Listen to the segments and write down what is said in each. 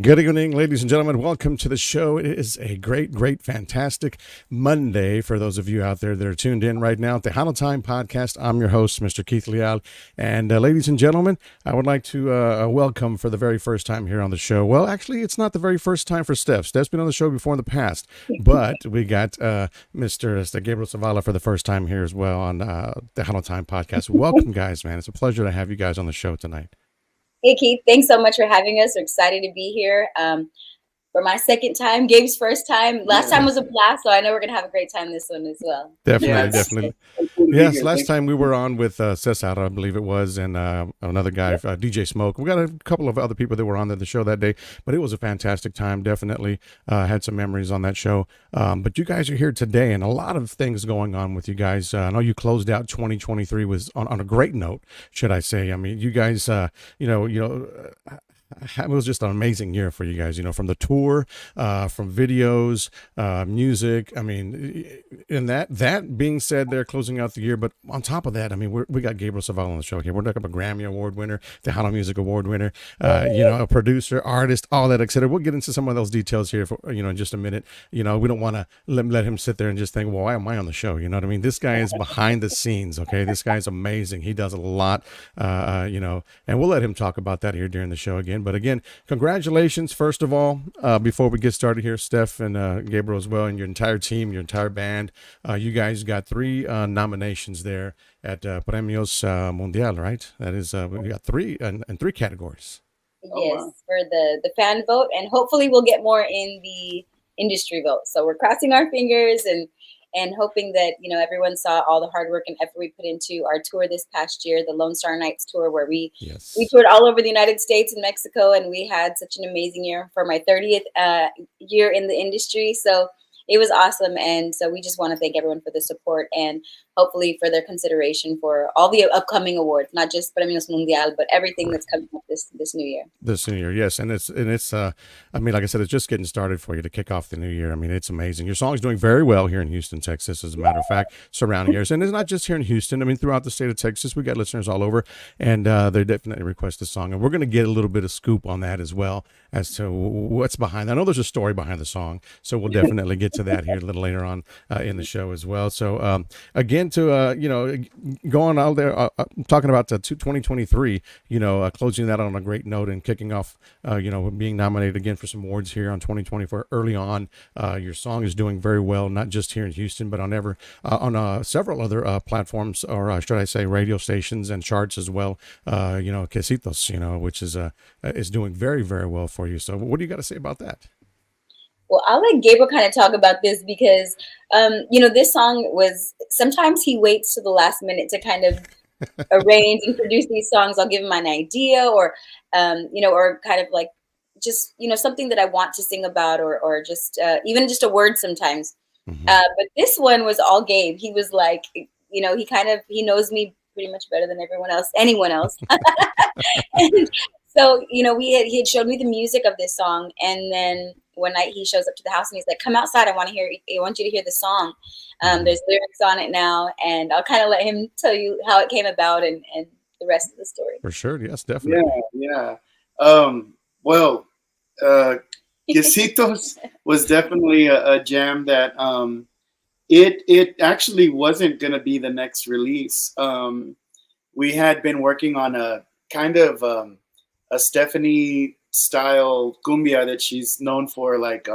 Good evening, ladies and gentlemen. Welcome to the show. It is a great, fantastic Monday for those of you out there that are tuned in right now. Tejano Time Podcast. I'm your host, Mr. Keith Leal. And ladies and gentlemen, I would like to welcome for the very first time here on the show. Well, actually, it's not the very first time for Steph. Steph's been on the show before in the past, but we got Mr. Gabriel Zavala for the first time here as well on Tejano Time Podcast. Welcome, guys, man. It's a pleasure to have you guys on the show tonight. Hey Keith, thanks so much for having us. We're excited to be here for my second time. Gabe's first time. Last time was a blast, so I know we're gonna have a great time this one as well. Definitely. Yes, last time we were on with Cesar, I believe it was, and another guy, DJ Smoke. We got a couple of other people that were on the show that day, but it was a fantastic time. Definitely had some memories on that show. But you guys are here today, and a lot of things going on with you guys. I know you closed out 2023 was on a great note, should I say? I mean, you guys, it was just an amazing year for you guys, from the tour, from videos, music. I mean, and that being said, they're closing out the year. But on top of that, I mean, we got Gabriel Zavala on the show here. We're talking about a Grammy Award winner, Tejano Music Award winner, a producer, artist, all that, etc. We'll get into some of those details here for, in just a minute. We don't want to let him sit there and just think, well, why am I on the show? You know what I mean? This guy is behind the scenes. Okay. This guy's amazing. He does a lot, and we'll let him talk about that here during the show again. But again, congratulations, first of all, before we get started here, Steph and Gabriel as well, and your entire team, your entire band. You guys got 3 nominations there at Premios Mondial, right? That is, we got 3 and 3 categories. Yes, for the fan vote, and hopefully we'll get more in the industry vote. So we're crossing our fingers and hoping that everyone saw all the hard work and effort we put into our tour this past year, the Lone Star Nights tour, where we toured all over the United States and Mexico, and we had such an amazing year for my 30th year in the industry. So it was awesome, and so we just want to thank everyone for the support and hopefully for their consideration for all the upcoming awards, not just Premios Mundial, but everything that's coming up this new year. This new year, yes, and it's I mean, like I said, it's just getting started for you to kick off the new year. I mean, it's amazing. Your song's doing very well here in Houston, Texas, as a matter of fact, surrounding areas, and it's not just here in Houston. I mean, throughout the state of Texas, we got listeners all over, and they definitely request the song, and we're going to get a little bit of scoop on that as well as to what's behind. I know there's a story behind the song, so we'll definitely get to that here a little later on in the show as well. So again, to going out there, talking about 2023, closing that on a great note and kicking off, being nominated again for some awards here on 2024 early on. Your song is doing very well, not just here in Houston, but on several other platforms, or should I say radio stations and charts as well. Quesitos, which is doing very, very well for you. So what do you got to say about that? Well, I'll let Gabriel kind of talk about this because, this song was, sometimes he waits to the last minute to kind of arrange and produce these songs. I'll give him an idea or kind of like just, something that I want to sing about or just even just a word sometimes. Mm-hmm. But this one was all Gabe. He was like, he knows me pretty much better than anyone else. And so, he had showed me the music of this song. And then one night he shows up to the house and he's like, come outside. I want you to hear the song. There's lyrics on it now. And I'll kind of let him tell you how it came about and the rest of the story. For sure. Yes, definitely. Yeah. Well, Quesitos was definitely a jam that it actually wasn't going to be the next release. We had been working on a kind of a Stefani style cumbia that she's known for, like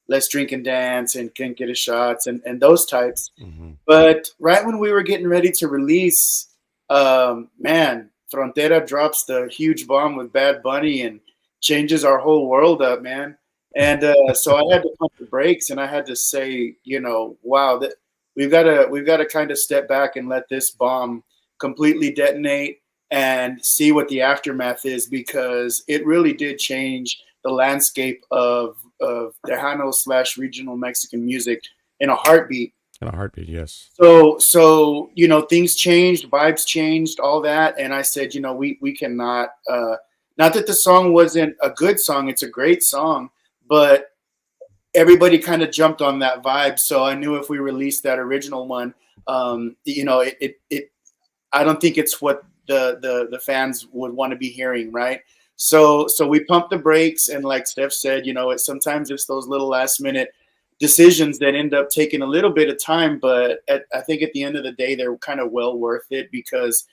Let's Drink and Dance and Can't Get a Shots and those types. Mm-hmm. But right when we were getting ready to release, Frontera drops the huge bomb with Bad Bunny and changes our whole world up, man. And so I had to pump the brakes and I had to say, wow, that we've got to kind of step back and let this bomb completely detonate and see what the aftermath is, because it really did change the landscape of Tejano / regional Mexican music in a heartbeat. In a heartbeat, yes. So things changed, vibes changed, all that, and I said, we cannot. Not that the song wasn't a good song; it's a great song, but everybody kind of jumped on that vibe. So I knew if we released that original one, it I don't think it's what the fans would want to be hearing, right? So we pumped the brakes, and like Steph said, sometimes it's those little last minute decisions that end up taking a little bit of time, but I think at the end of the day, they're kind of well worth it, because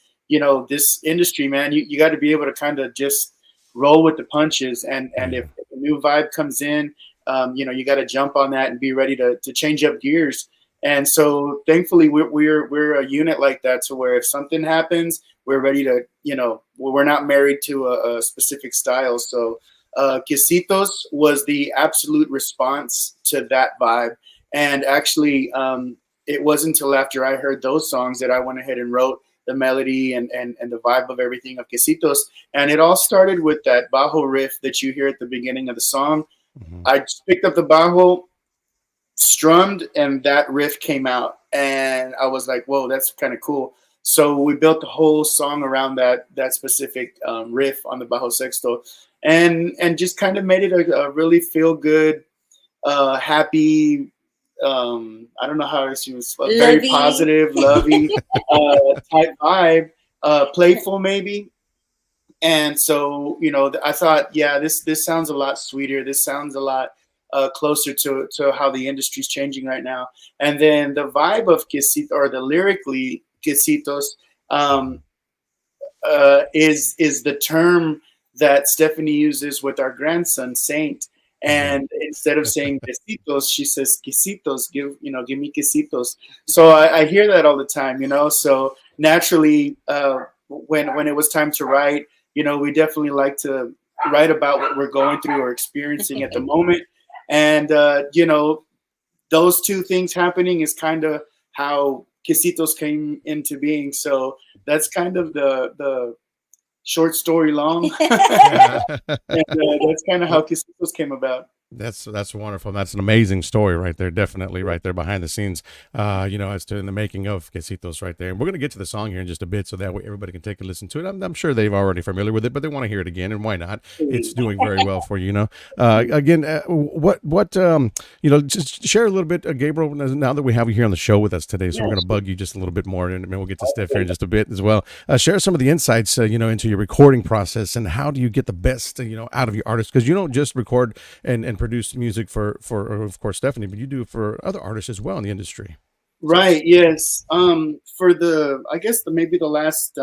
this industry, man, you got to be able to kind of just roll with the punches, and if a new vibe comes in, you got to jump on that and be ready to change up gears. And so thankfully we're a unit like that, to where if something happens, we're ready to, we're not married to a specific style. So Quesitos was the absolute response to that vibe. And actually, it wasn't until after I heard those songs that I went ahead and wrote the melody and the vibe of everything of Quesitos. And it all started with that bajo riff that you hear at the beginning of the song. Mm-hmm. I just picked up the bajo, strummed, and that riff came out. And I was like, whoa, that's kind of cool. So we built the whole song around that specific riff on the bajo sexto, and just kind of made it a really feel good, happy. I don't know how else you was very positive, lovey type vibe, playful maybe. And so I thought, yeah, this sounds a lot sweeter. This sounds a lot closer to how the industry's changing right now. And then the vibe of Quesito, or the lyrically Quesitos, is the term that Stephanie uses with our grandson Saint. And instead of saying quesitos, she says quesitos. Give me quesitos. So I hear that all the time. So naturally, when it was time to write, we definitely like to write about what we're going through or experiencing at the moment. And those two things happening is kind of how Quesitos came into being. So that's kind of the short story long. And that's kind of how Quesitos came about. That's wonderful. That's an amazing story right there. Definitely right there behind the scenes, as to in the making of Quesitos right there. And we're going to get to the song here in just a bit, so that way everybody can take a listen to it. I'm sure they've already familiar with it, but they want to hear it again, and why not? It's doing very well for you. Again, just share a little bit, Gabriel, now that we have you here on the show with us today. So we're going to bug you just a little bit more, and we'll get to Steph here in just a bit as well. Share some of the insights, into your recording process, and how do you get the best, out of your artists? Because you don't just record and produce music for of course Stephanie, but you do it for other artists as well in the industry. Right. Yes. For I guess maybe the last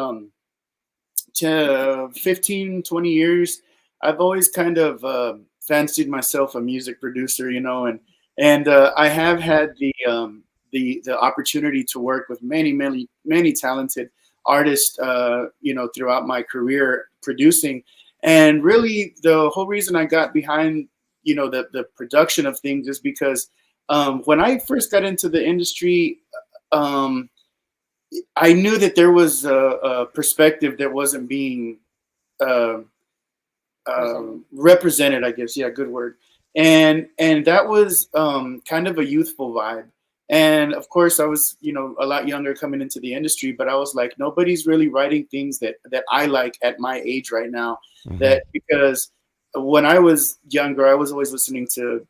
15, 20 years, I've always kind of fancied myself a music producer, and I have had the opportunity to work with many talented artists, throughout my career producing. And really, the whole reason I got behind the production of things is because when I first got into the industry, I knew that there was a perspective that wasn't being represented, I guess. Yeah, good word. And that was kind of a youthful vibe. And of course, I was, a lot younger coming into the industry, but I was like, nobody's really writing things that I like at my age right now. Mm-hmm. Because when I was younger, I was always listening to,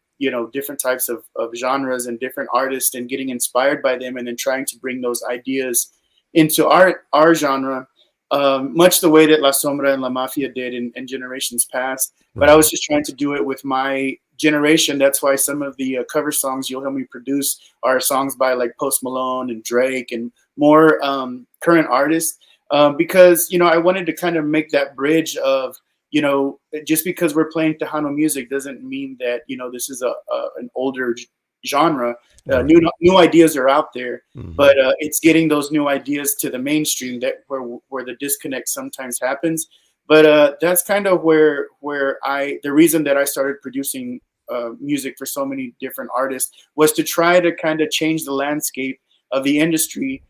different types of genres and different artists, and getting inspired by them, and then trying to bring those ideas into our genre, much the way that La Sombra and La Mafia did in generations past. But I was just trying to do it with my generation. That's why some of the cover songs you'll hear me produce are songs by like Post Malone and Drake and more current artists, because, I wanted to kind of make that bridge of, just because we're playing Tejano music doesn't mean that, this is an older genre. New ideas are out there, but it's getting those new ideas to the mainstream where the disconnect sometimes happens. But that's kind of where the reason that I started producing music for so many different artists was to try to kind of change the landscape of the industry,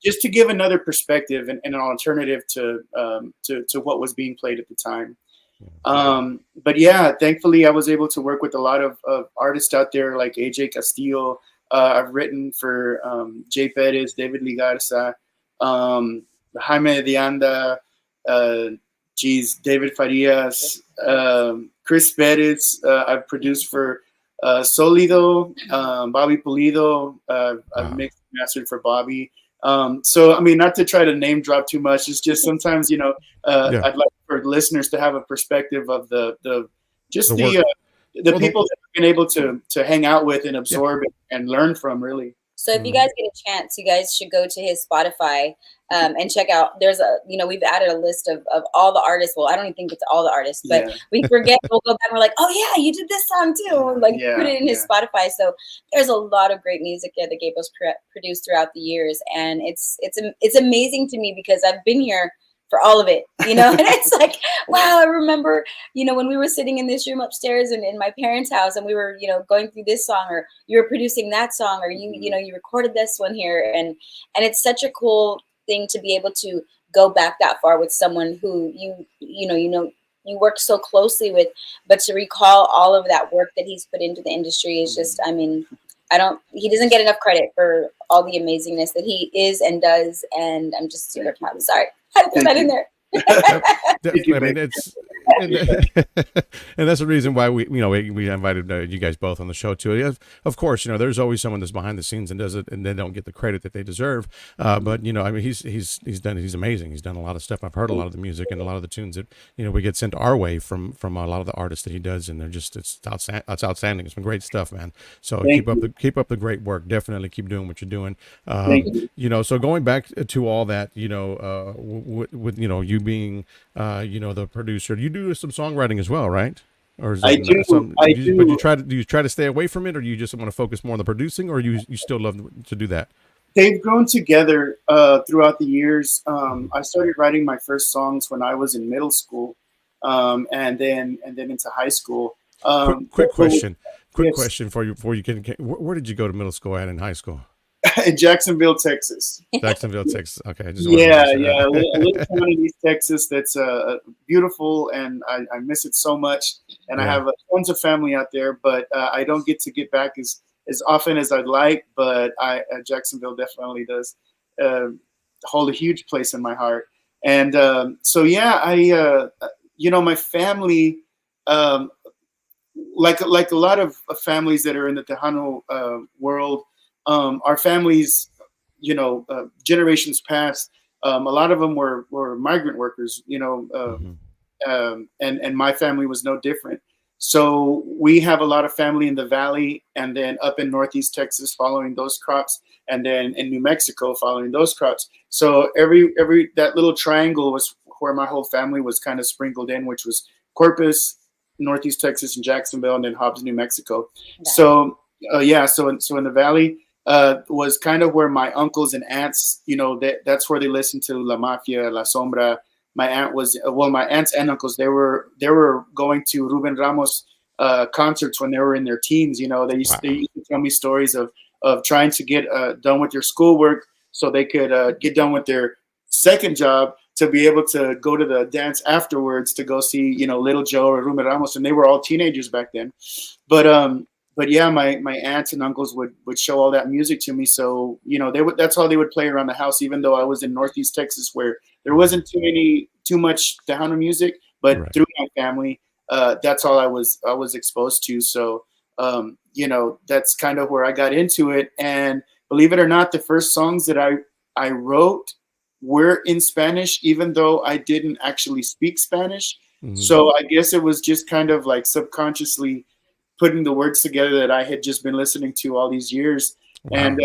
just to give another perspective and an alternative to what was being played at the time. But yeah, thankfully I was able to work with a lot of artists out there like AJ Castillo. I've written for Jay Perez, David Ligarza, Jaime de Anda, David Farias, Chris Perez. I've produced for Solido, Bobby Pulido. I've mixed and mastered for Bobby. So I mean, not to try to name drop too much. It's just sometimes, Yeah. I'd like for listeners to have a perspective of the just The work. the Well, people that I've been able to hang out with and yeah. absorb and learn from, really. So if you guys get a chance, you guys should go to his Spotify and check out. There's we've added a list of all the artists. Well, I don't even think it's all the artists, but Yeah. we forget. We'll go back and we're like, oh yeah, you did this song too. Like Yeah, put it in his Spotify. So there's a lot of great music there that Gabriel's produced throughout the years, and it's amazing to me because I've been here for all of it, and it's like, wow, I remember, when we were sitting in this room upstairs and in my parents' house and we were, going through this song, or you were producing that song, or you recorded this one here. And it's such a cool thing to be able to go back that far with someone who you work so closely with, but to recall all of that work that he's put into the industry is just, I mean, he doesn't get enough credit for all the amazingness that he is and does. And I'm just super proud. Sorry. I put that in there. I mean, it's and that's the reason why we invited you guys both on the show too. Of course, there's always someone that's behind the scenes and does it, and they don't get the credit that they deserve. But I mean, he's amazing. He's done a lot of stuff. I've heard a lot of the music and a lot of the tunes that we get sent our way from a lot of the artists that he does, and it's outstanding. It's been great stuff, man. So keep up the great work. Definitely keep doing what you're doing. So going back to all that, with you being the producer, you do some songwriting as well, right? Or is I do. I do. But do you try to stay away from it, or do you just want to focus more on the producing, or you still love to do that? They've grown together throughout the years. I started writing my first songs when I was in middle school, and then into high school. Quick question Yes. before you can. Where did you go to middle school at in high school? In Jacksonville, Texas. Jacksonville, Texas. Okay, I just Yeah. A little town in East Texas that's beautiful, and I miss it so much. And I have tons of family out there, but I don't get to get back as often as I'd like. But Jacksonville definitely does hold a huge place in my heart. And so yeah, my family, like a lot of families that are in the Tejano world. Our families, generations past, a lot of them were migrant workers, and my family was no different. So we have a lot of family in the valley, and then up in Northeast Texas following those crops, and then in New Mexico following those crops. So every that little triangle was where my whole family was kind of sprinkled in, which was Corpus, Northeast Texas, and Jacksonville, and then Hobbs, New Mexico. Nice. So so in the valley was kind of where my uncles and aunts, that's where they listened to La Mafia, La Sombra. My aunts and uncles, they were going to Ruben Ramos concerts when they were in their teens. They used to tell me stories of trying to get done with their schoolwork so they could get done with their second job to be able to go to the dance afterwards to go see, Little Joe or Ruben Ramos, and they were all teenagers back then. But yeah, my aunts and uncles would show all that music to me. So, that's all they would play around the house, even though I was in Northeast Texas where there wasn't too much Tejano music, but through my family, that's all I was exposed to. So, that's kind of where I got into it. And believe it or not, the first songs that I wrote were in Spanish, even though I didn't actually speak Spanish. Mm-hmm. So I guess it was just kind of like subconsciously putting the words together that I had just been listening to all these years. Wow.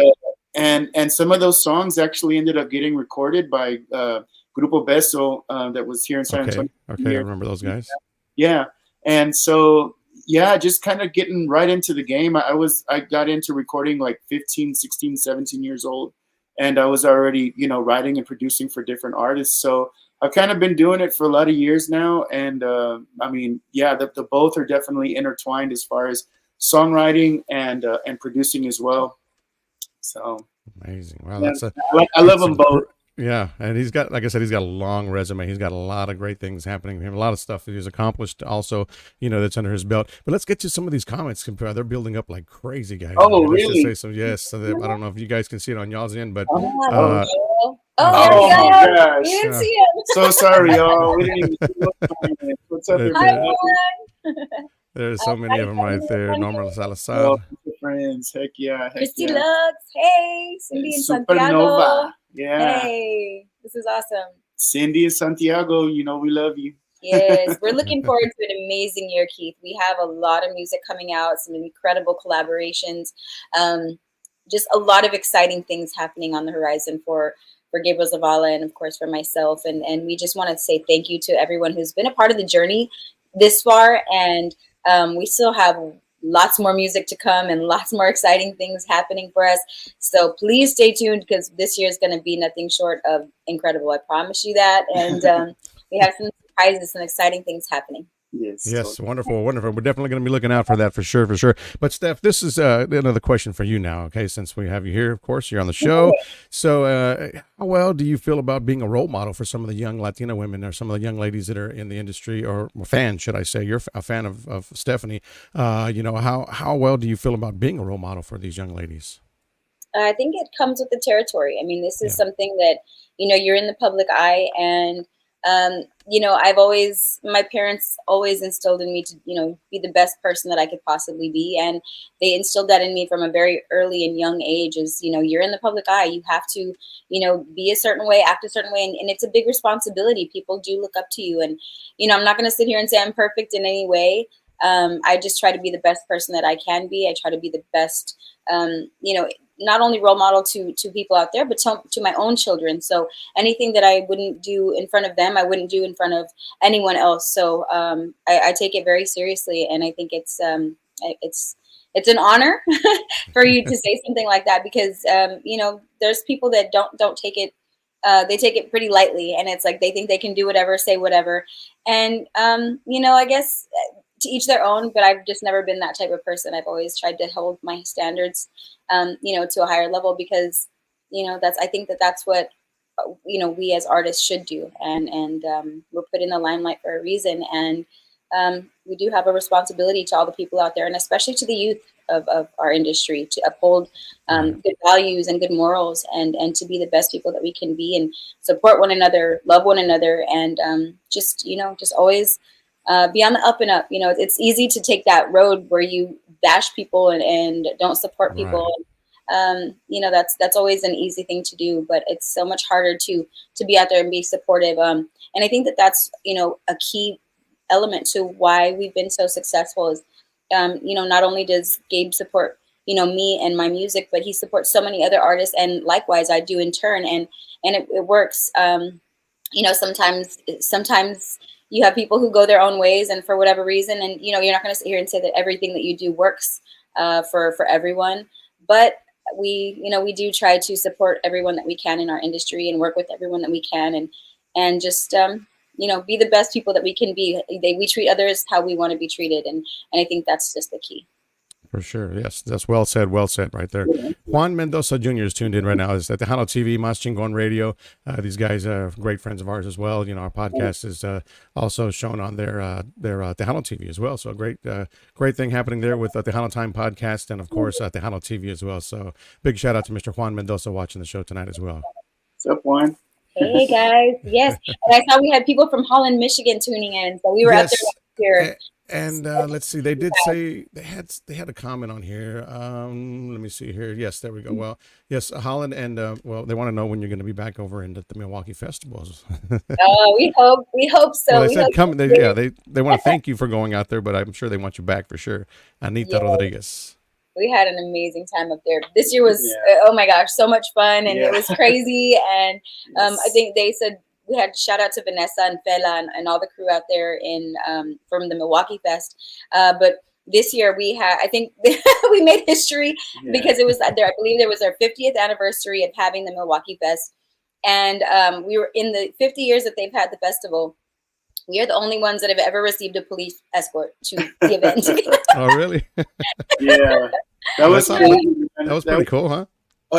And some of those songs actually ended up getting recorded by Grupo Beso that was here in San Antonio. Okay, I remember those guys. Yeah. And so, yeah, just kind of getting right into the game. I got into recording like 15, 16, 17 years old. And I was already, writing and producing for different artists. So I've kind of been doing it for a lot of years now. And I mean, yeah, the both are definitely intertwined as far as songwriting and producing as well. So amazing. Wow, yeah, I love them both. Yeah, and he's got, like I said, he's got a long resume. He's got a lot of great things happening for him. A lot of stuff that he's accomplished also, that's under his belt. But let's get to some of these comments. They're building up like crazy, guys. Oh, really? Say so, yes. So I don't know if you guys can see it on y'all's end, but oh my gosh! We didn't see him. So sorry, y'all. We didn't even see what's up, everybody? There's so many of them right there. Norma Salazar. Friends, heck yeah. Christy Lux, hey, Cindy and Santiago. Yeah. Hey, this is awesome. Cindy and Santiago, we love you. Yes, we're looking forward to an amazing year, Keith. We have a lot of music coming out, some incredible collaborations, um, just a lot of exciting things happening on the horizon for Gabriel Zavala and of course for myself. And we just want to say thank you to everyone who's been a part of the journey this far. And we still have lots more music to come and lots more exciting things happening for us. So please stay tuned because this year is going to be nothing short of incredible. I promise you that. And we have some surprises, some exciting things happening. Yes. Yes, wonderful, wonderful. We're definitely going to be looking out for that for sure, for sure. But Steph, this is another question for you now. Okay, since we have you here, of course, you're on the show. So, how well do you feel about being a role model for some of the young Latina women or some of the young ladies that are in the industry, or fans, should I say? You're a fan of Stephanie. How well do you feel about being a role model for these young ladies? I think it comes with the territory. I mean, this is Yeah. something that, you're in the public eye and, my parents always instilled in me to, be the best person that I could possibly be. And they instilled that in me from a very early and young age is, you're in the public eye. You have to, be a certain way, act a certain way. And it's a big responsibility. People do look up to you. And, I'm not going to sit here and say I'm perfect in any way. I just try to be the best person that I can be. I try to be the best, not only role model to people out there, but to my own children. So anything that I wouldn't do in front of them, I wouldn't do in front of anyone else. So I take it very seriously, and I think it's an honor for you to say something like that because there's people that don't take it. They take it pretty lightly, and it's like they think they can do whatever, say whatever, and I guess to each their own. But I've just never been that type of person. I've always tried to hold my standards, to a higher level because, I think that's what, we as artists should do. And we're put in the limelight for a reason. And we do have a responsibility to all the people out there and especially to the youth of our industry to uphold good values and good morals and to be the best people that we can be and support one another, love one another, and just always be on the up and up. It's easy to take that road where you bash people and don't support people. That's always an easy thing to do, but it's so much harder to be out there and be supportive. And I think that's a key element to why we've been so successful is not only does Gabe support me and my music, but he supports so many other artists, and likewise I do in turn, and it works. Sometimes you have people who go their own ways and for whatever reason, and you're not going to sit here and say that everything that you do works for everyone, but we do try to support everyone that we can in our industry and work with everyone that we can and just be the best people that we can be. We treat others how we want to be treated, and I think that's just the key. For sure. Yes, that's well said right there. Juan Mendoza Jr. is tuned in right now. Is at Tejano TV, Mas Chingon Radio. These guys are great friends of ours as well. Our podcast is also shown on their Tejano TV as well. So great thing happening there with the Tejano Time podcast and, of course, Tejano TV as well. So big shout out to Mr. Juan Mendoza watching the show tonight as well. What's up, Juan? Hey, guys. Yes. And I saw we had people from Holland, Michigan tuning in. So we were out there last year. And let's see, they did say they had a comment on here. Let me see here. Yes, there we go. Well, yes, Holland, and they want to know when you're going to be back over in the Milwaukee festivals. Oh, we hope so. Well, they said come. They want to thank you for going out there, but I'm sure they want you back for sure. Anita Rodriguez. We had an amazing time up there. This year was oh my gosh, so much fun, and it was crazy. And I think they said. We had shout out to Vanessa and Fela and all the crew out there in from the Milwaukee Fest. But this year we had, I think we made history because it was there. I believe there was our 50th anniversary of having the Milwaukee Fest. And we were in the 50 years that they've had the festival. We are the only ones that have ever received a police escort to the event. Oh, really? Yeah. That was pretty cool, huh?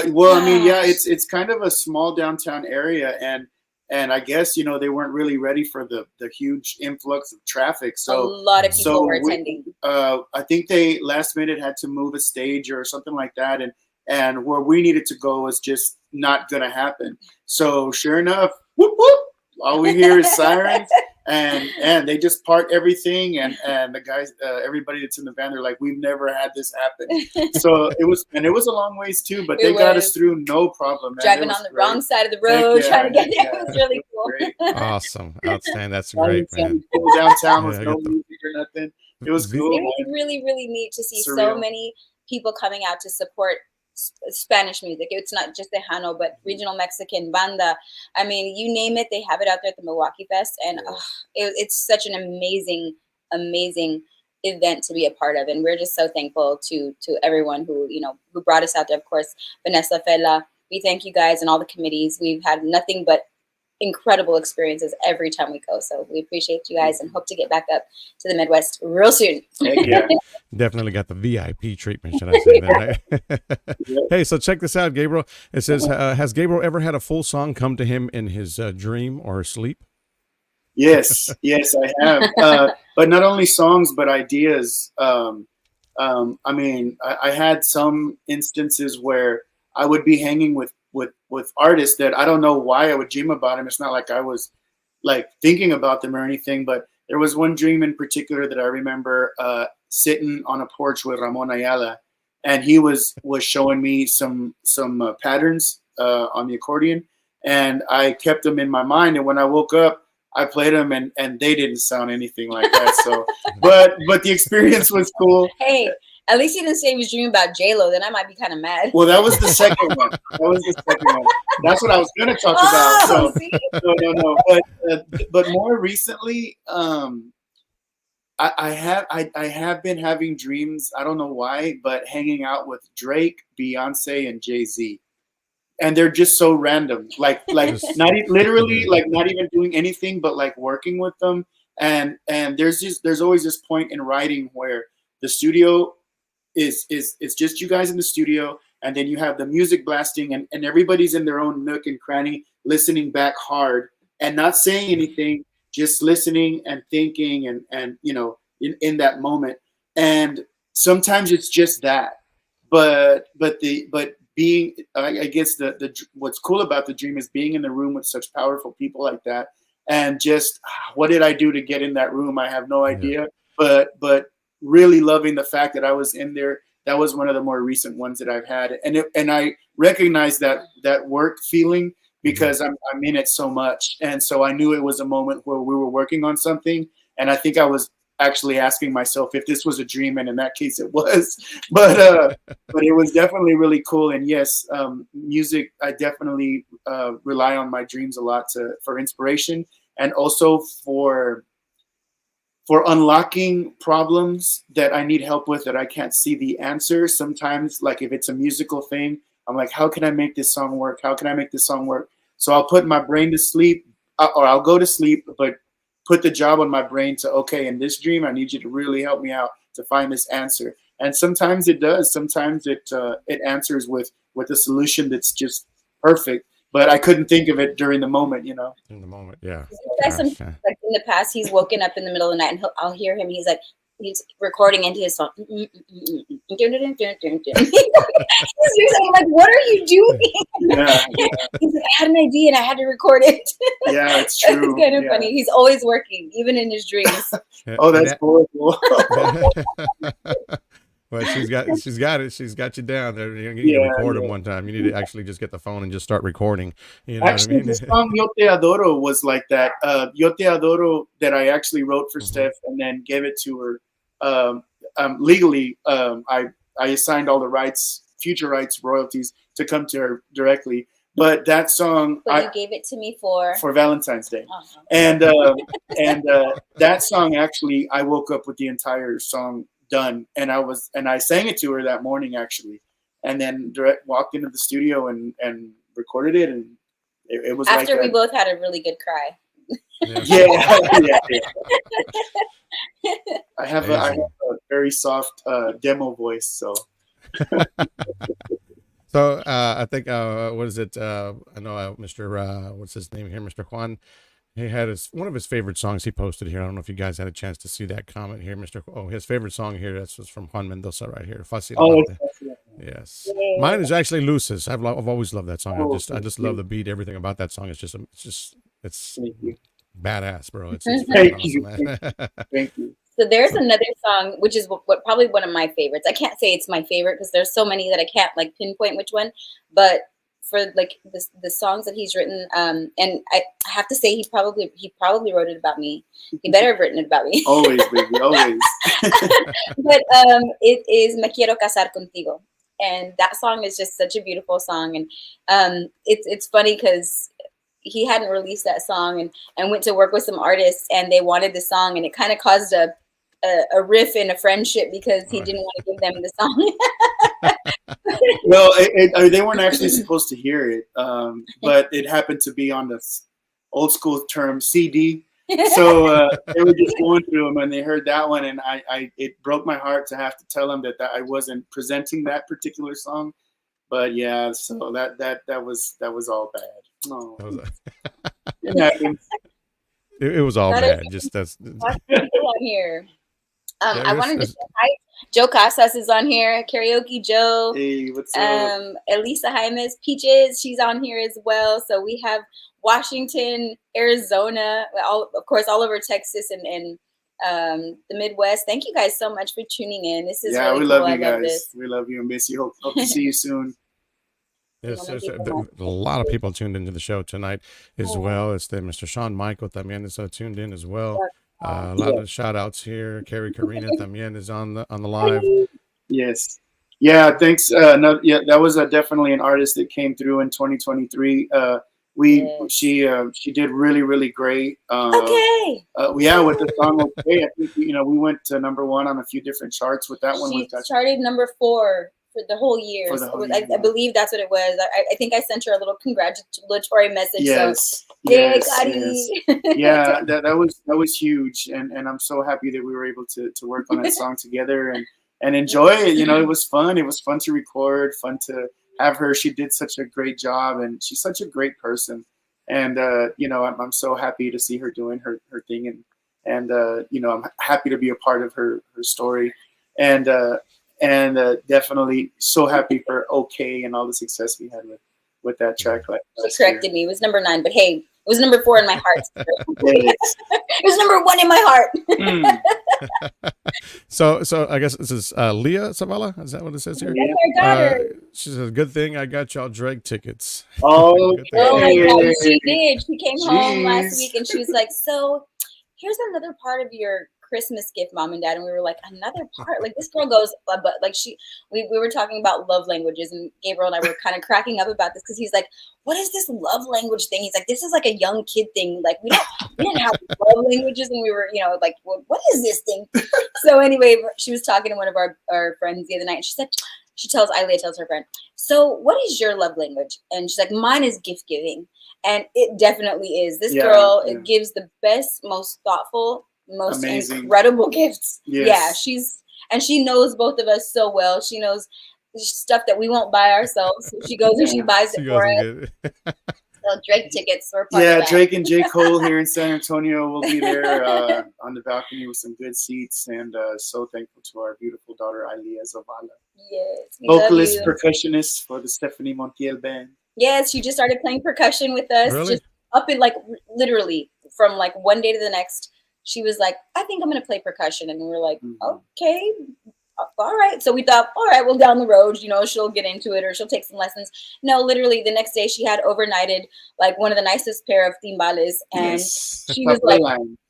Well, I mean, it's kind of a small downtown area, and I guess, they weren't really ready for the huge influx of traffic. So a lot of people were attending. I think they last minute had to move a stage or something like that. And where we needed to go was just not going to happen. So sure enough, whoop, whoop, all we hear is sirens. and they just park everything, and the guys, everybody that's in the van, they're like, we've never had this happen. So it was a long ways too, but they got us through no problem, man. Driving on the wrong side of the road, trying to get there. It was really cool. Awesome, outstanding. That's great, man. Downtown with no music or nothing. It was cool. It was really, really neat to see so many people coming out to support Spanish music. It's not just Tejano, but regional Mexican banda. I mean, you name it, they have it out there at the Milwaukee Fest, and it's such an amazing event to be a part of. And we're just so thankful to everyone who brought us out there. Of course, Vanessa Fela. We thank you guys and all the committees. We've had nothing but incredible experiences every time we go. So we appreciate you guys and hope to get back up to the Midwest real soon. Yeah. Definitely got the VIP treatment, should I say that? Right? Hey, so check this out, Gabriel. It says, has Gabriel ever had a full song come to him in his dream or sleep? Yes, I have. But not only songs, but ideas. I mean, I had some instances where I would be hanging with artists that I don't know why I would dream about them. It's not like I was like thinking about them or anything, but there was one dream in particular that I remember sitting on a porch with Ramon Ayala, and he was showing me some patterns on the accordion, and I kept them in my mind. And when I woke up, I played them, and they didn't sound anything like that. So, but the experience was cool. Hey. At least he didn't say he was dreaming about J-Lo. Then I might be kind of mad. Well, that was the second one. That's what I was going to talk about. So, no. But more recently, I have been having dreams. I don't know why, but hanging out with Drake, Beyonce, and Jay-Z, and they're just so random. Like not literally, like not even doing anything, but like working with them. And there's always this point in writing where the studio is just you guys in the studio, and then you have the music blasting, and everybody's in their own nook and cranny listening back hard and not saying anything, just listening and thinking and in that moment. And sometimes it's just that, but being, I guess the what's cool about the dream is being in the room with such powerful people like that, and just what did I do to get in that room? I have no idea, but really loving the fact that I was in there. That was one of the more recent ones that I've had. And I recognize that work feeling because I'm in it so much. And so I knew it was a moment where we were working on something. And I think I was actually asking myself if this was a dream. And in that case it was, but it was definitely really cool. And yes, music, I definitely rely on my dreams a lot for inspiration, and also for unlocking problems that I need help with that I can't see the answer. Sometimes, like if it's a musical thing, I'm like, how can I make this song work? How can I make this song work? So I'll put my brain to sleep, or I'll go to sleep, but put the job on my brain to, okay, in this dream, I need you to really help me out to find this answer. And sometimes it does. Sometimes it answers with a solution that's just perfect. But I couldn't think of it during the moment, In the moment, yeah. Like in the past, he's woken up in the middle of the night, and I'll hear him. He's recording into his song. He's like, "What are you doing?" Yeah. He's like, "I had an idea and I had to record it." Yeah, it's true. It's kind of funny. He's always working, even in his dreams. Oh, that's horrible. Well, she's got it. She's got you down there. You need to record them one time. You need to actually just get the phone and just start recording. You know actually, what I mean? The song Yo Te Adoro was like that. Yo Te Adoro that I actually wrote for Steph and then gave it to her. Legally, I assigned all the rights, future rights, royalties to come to her directly. But that song, you gave it to me for Valentine's Day, and that song actually, I woke up with the entire song done, and I sang it to her that morning actually, and then walked into the studio and recorded it, and it was after like we both had a really good cry. Yeah. I have a very soft demo voice, so. So I think what is it? I know Mr. What's his name here, Mr. Juan. He had one of his favorite songs he posted here. I don't know if you guys had a chance to see that comment here, Mr. Oh, his favorite song here. That's was from Juan Mendoza right here. Fácil. Yes, mine is actually Luces. I've always loved that song. I just love the beat. Everything about that song. It's Badass, bro. It's Thank freaking you. awesome, man. Thank you. So there's So, another song, which is what probably one of my favorites. I can't say it's my favorite because there's so many that I can't like pinpoint which one. But for like the songs that he's written, and I have to say he probably wrote it about me. He better have written it about me. Always, baby, always. But it is Me Quiero Casar Contigo, and that song is just such a beautiful song. And it's funny because he hadn't released that song and went to work with some artists and they wanted the song, and it kind of caused a riff in a friendship because he didn't want to give them the song. Well, they weren't actually supposed to hear it, but it happened to be on the old school term CD. So they were just going through them, and they heard that one, and it broke my heart to have to tell them that I wasn't presenting that particular song. But yeah, so that was all bad. Oh, it happens. it was all bad. Just that's. Lots of people on here. Yeah, I wanted to say hi. Joe Casas is on here. Karaoke Joe. Hey, what's up? Elisa Jaimes, Peaches, she's on here as well. So we have Washington, Arizona, of course, all over Texas and the Midwest. Thank you guys so much for tuning in. This is really we cool. love you I love guys. this. We love you and miss you. Hope to see you soon. Yes, a lot of people tuned into the show tonight as well. It's the Mr. Sean Michael también is tuned in as well. A lot of shout outs here. Carrie Karina también is on the live. Yes. Yeah, thanks. No, yeah, that was definitely an artist that came through in 2023. She did really, really great. Okay. Yeah, with the song "Okay," I think we went to #1 on a few different charts with that one. She charted #4 for the whole year. I believe that's what it was. I think I sent her a little congratulatory message. Yes. So, yes. Yeah, that was huge, and I'm so happy that we were able to work on that song together and enjoy it. It was fun. It was fun to record, fun to have her. She did such a great job, and she's such a great person. And I'm so happy to see her doing her thing, and I'm happy to be a part of her story, and definitely so happy for OK and all the success we had with that track. She corrected me. It was #9, but hey, it was #4 in my heart. It was #1 in my heart. So I guess this is Leah Zavala. Is that what it says here? That's our daughter. She says, "Good thing I got y'all Drake tickets." Oh, my God, she did. She came home last week and she was like, "So, here's another part of your Christmas gift, Mom and Dad." And we were like, "Another part?" Like this girl goes, but like we were talking about love languages, and Gabriel and I were kind of cracking up about this because he's like, "What is this love language thing?" He's like, "This is like a young kid thing. Like we didn't have love languages," and we were, like, what is this thing? So anyway, she was talking to one of our friends the other night, and she said, Ilea tells her friend, "So what is your love language?" And she's like, "Mine is gift giving." And it definitely is. This girl, it gives the best, most thoughtful, most amazing, incredible gifts. Yes. Yeah, she knows both of us so well. She knows stuff that we won't buy ourselves. So she goes and she buys it for us. So Drake tickets were part of that. Drake and J. Cole here in San Antonio will be there on the balcony with some good seats, and so thankful to our beautiful daughter Ilea Zavala. Yes, vocalist, percussionist for the Stefani Montiel band. Yes, she just started playing percussion with us. Really? Just up in literally from one day to the next. She was like, "I think I'm going to play percussion." And we were like, "Okay, all right." So we thought, all right, well, down the road, she'll get into it or she'll take some lessons. No, literally the next day she had overnighted one of the nicest pair of timbales. And she was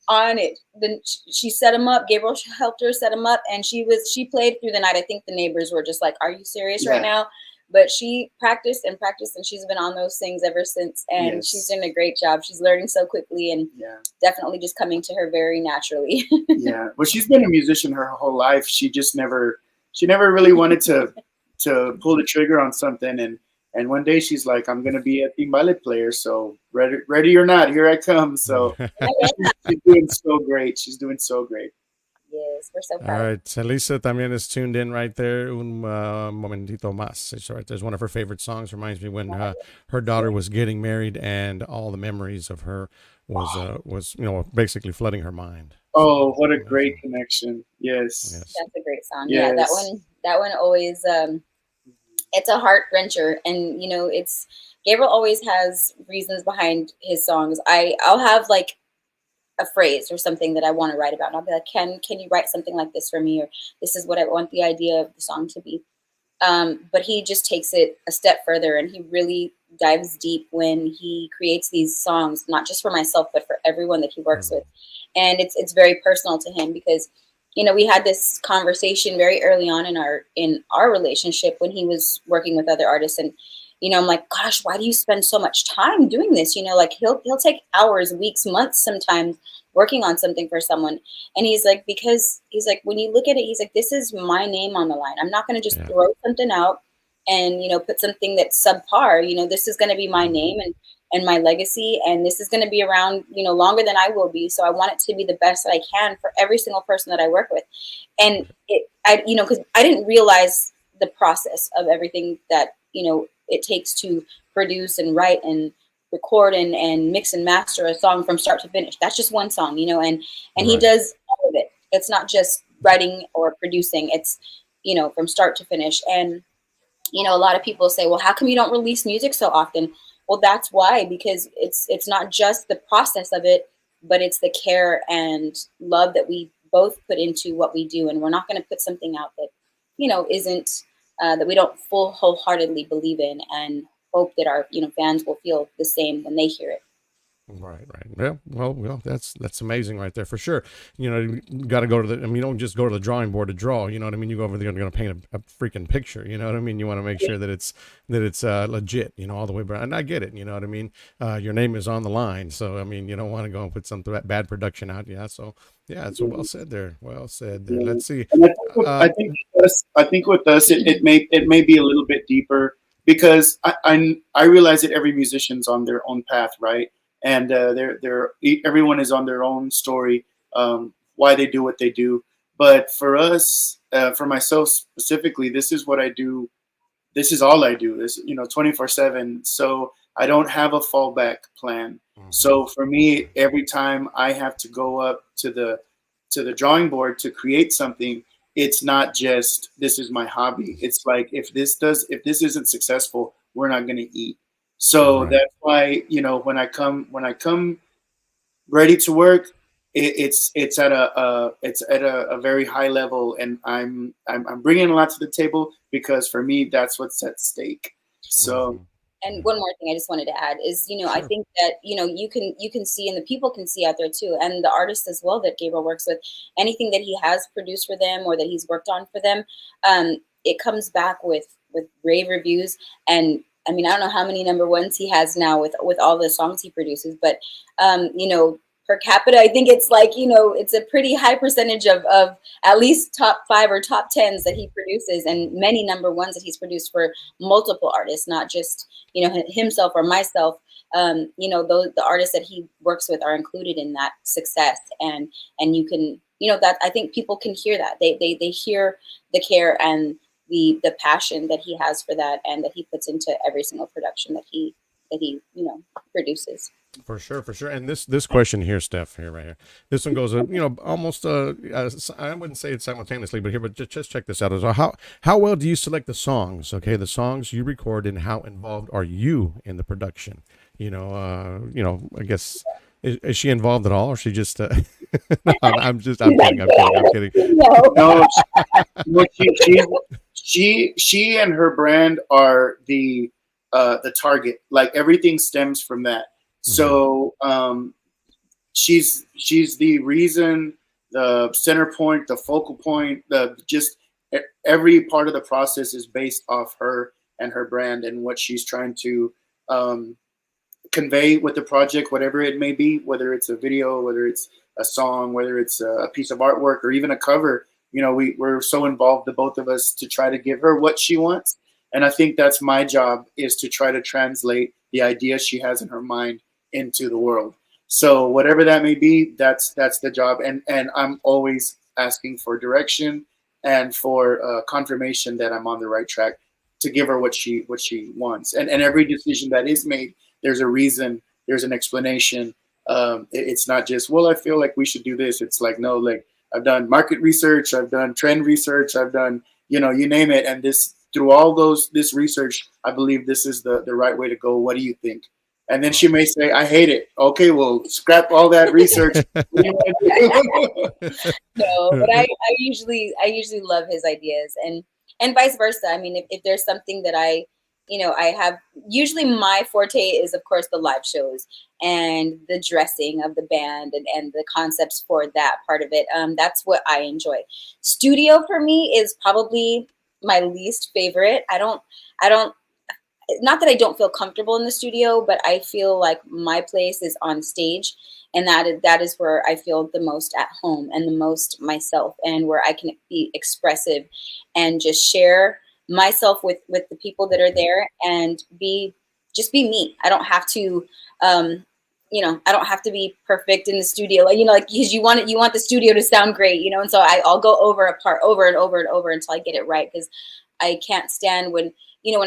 on it. Then she set them up. Gabriel helped her set them up. And she played through the night. I think the neighbors were just like, "Are you serious right now?" But she practiced and practiced, and she's been on those things ever since. And she's doing a great job. She's learning so quickly and definitely just coming to her very naturally. Yeah. Well, she's been a musician her whole life. She never really wanted to pull the trigger on something. And one day she's like, "I'm going to be a timbale player. So ready or not, here I come." So she's doing so great. She's doing so great. Yes, we're so proud. All right, Elisa también is tuned in right there. Un momentito más. It's right. There's one of her favorite songs. Reminds me when her daughter was getting married, and all the memories of her was basically flooding her mind. Oh, what a great connection! Yes, that's a great song. Yes. Yeah, that one always. It's a heart wrencher, and it's Gabriel always has reasons behind his songs. I'll have a phrase or something that I want to write about. And I'll be like, can you write something like this for me? Or this is what I want the idea of the song to be. But he just takes it a step further, and he really dives deep when he creates these songs, not just for myself, but for everyone that he works with. And it's very personal to him because, you know, we had this conversation very early on in our relationship when he was working with other artists. And, you know, I'm like, gosh, why do you spend so much time doing this? You know, like he'll take hours, weeks, months sometimes working on something for someone. And he's like, because he's like, when you look at it, he's like, this is my name on the line. I'm not going to just throw something out and, you know, put something that's subpar. You know, this is going to be my name and my legacy. And this is going to be around, you know, longer than I will be. So I want it to be the best that I can for every single person that I work with. And you know, because I didn't realize the process of everything that, you know, it takes to produce and write and record and mix and master a song from start to finish. That's just one song, you know, and he does all of it. It's not just writing or producing. It's, you know, from start to finish. And, you know, a lot of people say, well, how come you don't release music so often? Well, that's why, because it's not just the process of it, but it's the care and love that we both put into what we do. And we're not going to put something out that, you know, isn't that we don't wholeheartedly believe in, and hope that our, you know, fans will feel the same when they hear it. Right. Yeah. Well, that's amazing right there for sure. You know, you got to go to the. I mean, you don't just go to the drawing board to draw. You know what I mean? You go over there, you're going to paint a freaking picture. You know what I mean? You want to make sure that it's legit. You know, all the way around. And I get it. You know what I mean? Your name is on the line, so I mean, you don't want to go and put some bad production out. Yeah. So yeah, it's well said there. Well said there. Let's see. And I think with us, it may be a little bit deeper because I realize that every musician's on their own path, right? And everyone is on their own story, why they do what they do. But for us, for myself specifically, this is what I do. This is all I do. This, you know, 24/7. So I don't have a fallback plan. So for me, every time I have to go up to the drawing board to create something, it's not just this is my hobby. It's like if this isn't successful, we're not going to eat. So that's why, you know, when I come ready to work, it's at a very high level, and I'm bringing a lot to the table because for me that's what's at stake. So. And one more thing I just wanted to add is, you know, I think that, you know, you can see, and the people can see out there too, and the artists as well that Gabriel works with, anything that he has produced for them or that he's worked on for them, it comes back with rave reviews. And I mean, I don't know how many number ones he has now with all the songs he produces, but you know, per capita, I think it's like, you know, it's a pretty high percentage of at least top 5 or top 10s that he produces, and many number ones that he's produced for multiple artists, not just, you know, himself or myself. You know, the artists that he works with are included in that success, and you can, you know, that I think people can hear that they hear the care and the passion that he has for that, and that he puts into every single production that he you know, produces. For sure. And this question here, Steph, right here. This one goes, you know, almost. I wouldn't say it's simultaneously, but just check this out. So how well do you select the songs? Okay, the songs you record, and how involved are you in the production? You know, I guess is she involved at all, or she just? No, I'm kidding. No, she and her brand are the target. Like everything stems from that. So she's the reason, the center point, the focal point, just every part of the process is based off her and her brand and what she's trying to convey with the project, whatever it may be, whether it's a video, whether it's a song, whether it's a piece of artwork or even a cover. You know, we're so involved, the both of us, to try to give her what she wants. And I think that's my job, is to try to translate the idea she has in her mind into the world. So whatever that may be, that's the job. And I'm always asking for direction and for confirmation that I'm on the right track to give her what she wants. And every decision that is made, there's a reason, there's an explanation. It's not just, well, I feel like we should do this. It's like, no, like I've done market research, I've done trend research, I've done, you know, you name it. And this, through all this research, I believe this is the right way to go. What do you think? And then she may say, I hate it. Okay, well, scrap all that research. What do you want to do? No, but I usually love his ideas, and vice versa. I mean, if there's something that I have, usually my forte is of course the live shows and the dressing of the band and the concepts for that part of it. That's what I enjoy. Studio for me is probably my least favorite. I don't not that I don't feel comfortable in the studio, but I feel like my place is on stage, and that is where I feel the most at home and the most myself, and where I can be expressive and just share myself with the people that are there and be me. I don't have to I don't have to be perfect in the studio, like because you want the studio to sound great, and so I'll go over a part over and over and over until I get it right, because I can't stand when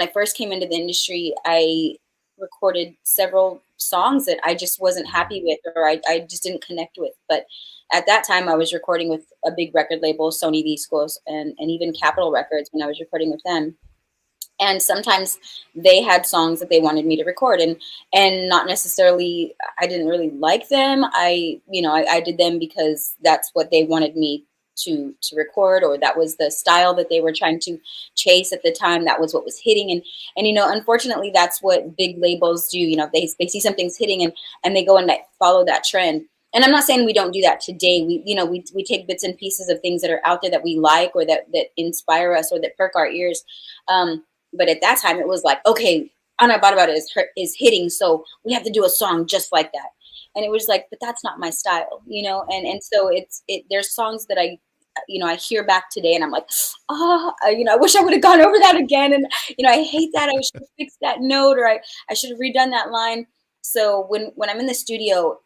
I first came into the industry, I recorded several songs that I just wasn't happy with, or I just didn't connect with. But at that time, I was recording with a big record label, Sony Discos, and even Capitol Records when I was recording with them. And sometimes they had songs that they wanted me to record, and not necessarily, I didn't really like them. I did them because that's what they wanted me to record, or that was the style that they were trying to chase at the time. That was what was hitting, and unfortunately, that's what big labels do. They see something's hitting, and they go and follow that trend. And I'm not saying we don't do that today. We take bits and pieces of things that are out there that we like, or that inspire us, or that perk our ears. But at that time, it was like, okay, Ana Barbara is hitting, so we have to do a song just like that. And it was like, but that's not my style, And so there's songs that I hear back today, and I'm like, I wish I would have gone over that again, and I hate that. I should have fixed that note, or I should have redone that line. So when I'm in the studio,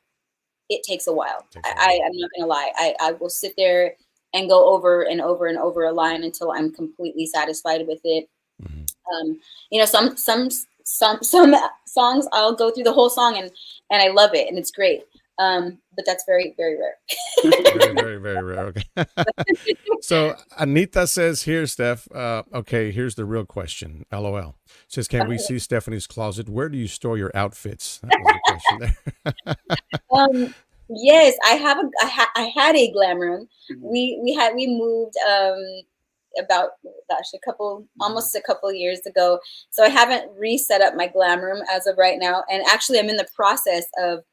it takes a while. I'm not gonna lie. I will sit there and go over and over and over a line until I'm completely satisfied with it. Some songs I'll go through the whole song and I love it and it's great. But that's very, very rare. Very, very, very rare. Okay. So Anita says here, Steph, okay, here's the real question. LOL. Says, can we see Stephanie's closet? Where do you store your outfits? That was the question there. Yes, I had a glam room. We moved about almost a couple years ago. So I haven't reset up my glam room as of right now. And actually I'm in the process of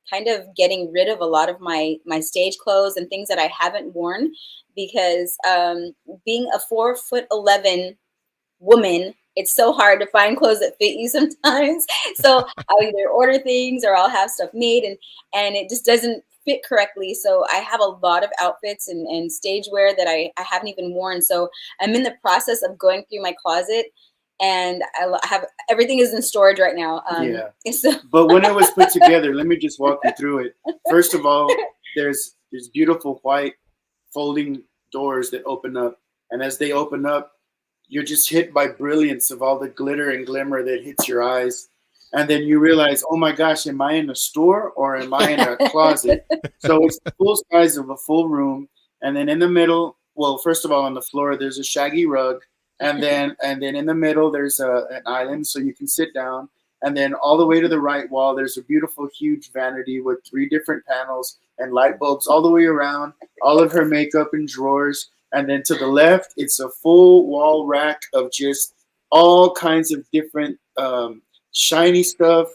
kind of getting rid of a lot of my stage clothes and things that I haven't worn, because being a 4'11" woman, it's so hard to find clothes that fit you sometimes. So I'll either order things or I'll have stuff made and it just doesn't fit correctly. So I have a lot of outfits and stage wear that I haven't even worn. So I'm in the process of going through my closet, and I have everything is in storage right now. So. But when it was put together, let me just walk you through it. First of all, there's beautiful white folding doors that open up, and as they open up, you're just hit by brilliance of all the glitter and glimmer that hits your eyes. And then you realize, oh my gosh, am I in a store or am I in a closet? So it's the full size of a full room. And then in the middle, well, first of all, on the floor, there's a shaggy rug. And then in the middle, there's an island so you can sit down. And then all the way to the right wall, there's a beautiful, huge vanity with 3 different panels and light bulbs all the way around, all of her makeup in drawers. And then to the left, it's a full wall rack of just all kinds of different shiny stuff,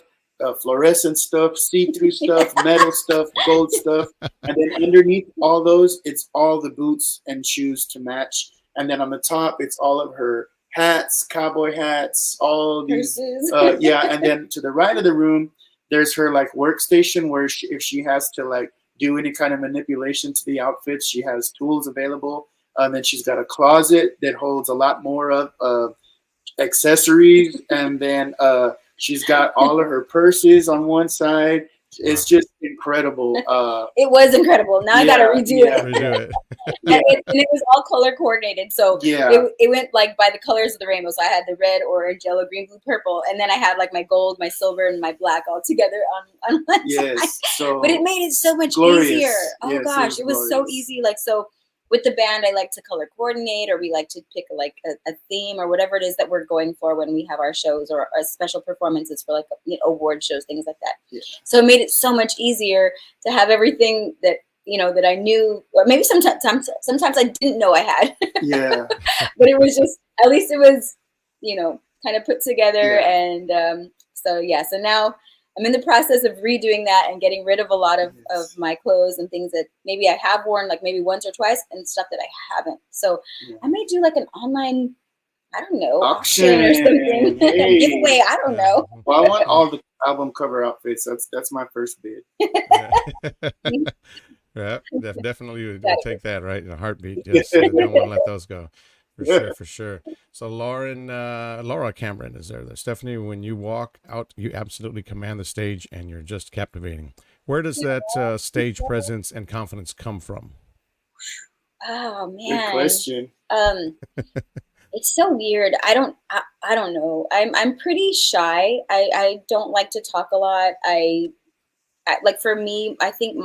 fluorescent stuff, see-through stuff, metal stuff, gold stuff. And then underneath all those, it's all the boots and shoes to match. And then on the top, it's all of her hats, cowboy hats, all these. And then to the right of the room, there's her like workstation where if she has to like do any kind of manipulation to the outfits, she has tools available. And then she's got a closet that holds a lot more of accessories. And then she's got all of her purses on one side. It's just incredible. It was incredible. Now I got to redo it. Redo it. And it was all color coordinated. So it went like by the colors of the rainbow. So I had the red, orange, yellow, green, blue, purple. And then I had like my gold, my silver, and my black all together on one side. So but it made it so much easier. Oh gosh, it was so easy. Like, so with the band, I like to color coordinate, or we like to pick like a theme or whatever it is that we're going for when we have our shows or special performances for like award shows, things like that. Yeah. So it made it so much easier to have everything that that I knew, or maybe sometimes I didn't know I had. Yeah. But it was just, at least it was kind of put together. Yeah. And so now I'm in the process of redoing that and getting rid of a lot of my clothes and things that maybe I have worn like maybe once or twice, and stuff that I haven't. So I may do like an online, I don't know, auction or something. Hey. Giveaway, I don't know. Well, I want all the album cover outfits. That's my first bid. Yeah, definitely we'll take that, right, in a heartbeat. Yes, don't want to let those go. For sure. So Laura Cameron is there. Stephanie, when you walk out, you absolutely command the stage and you're just captivating. Where does that stage presence and confidence come from? Oh man. Good question. It's so weird. I don't know. I'm pretty shy. I don't like to talk a lot. I like, for me, I think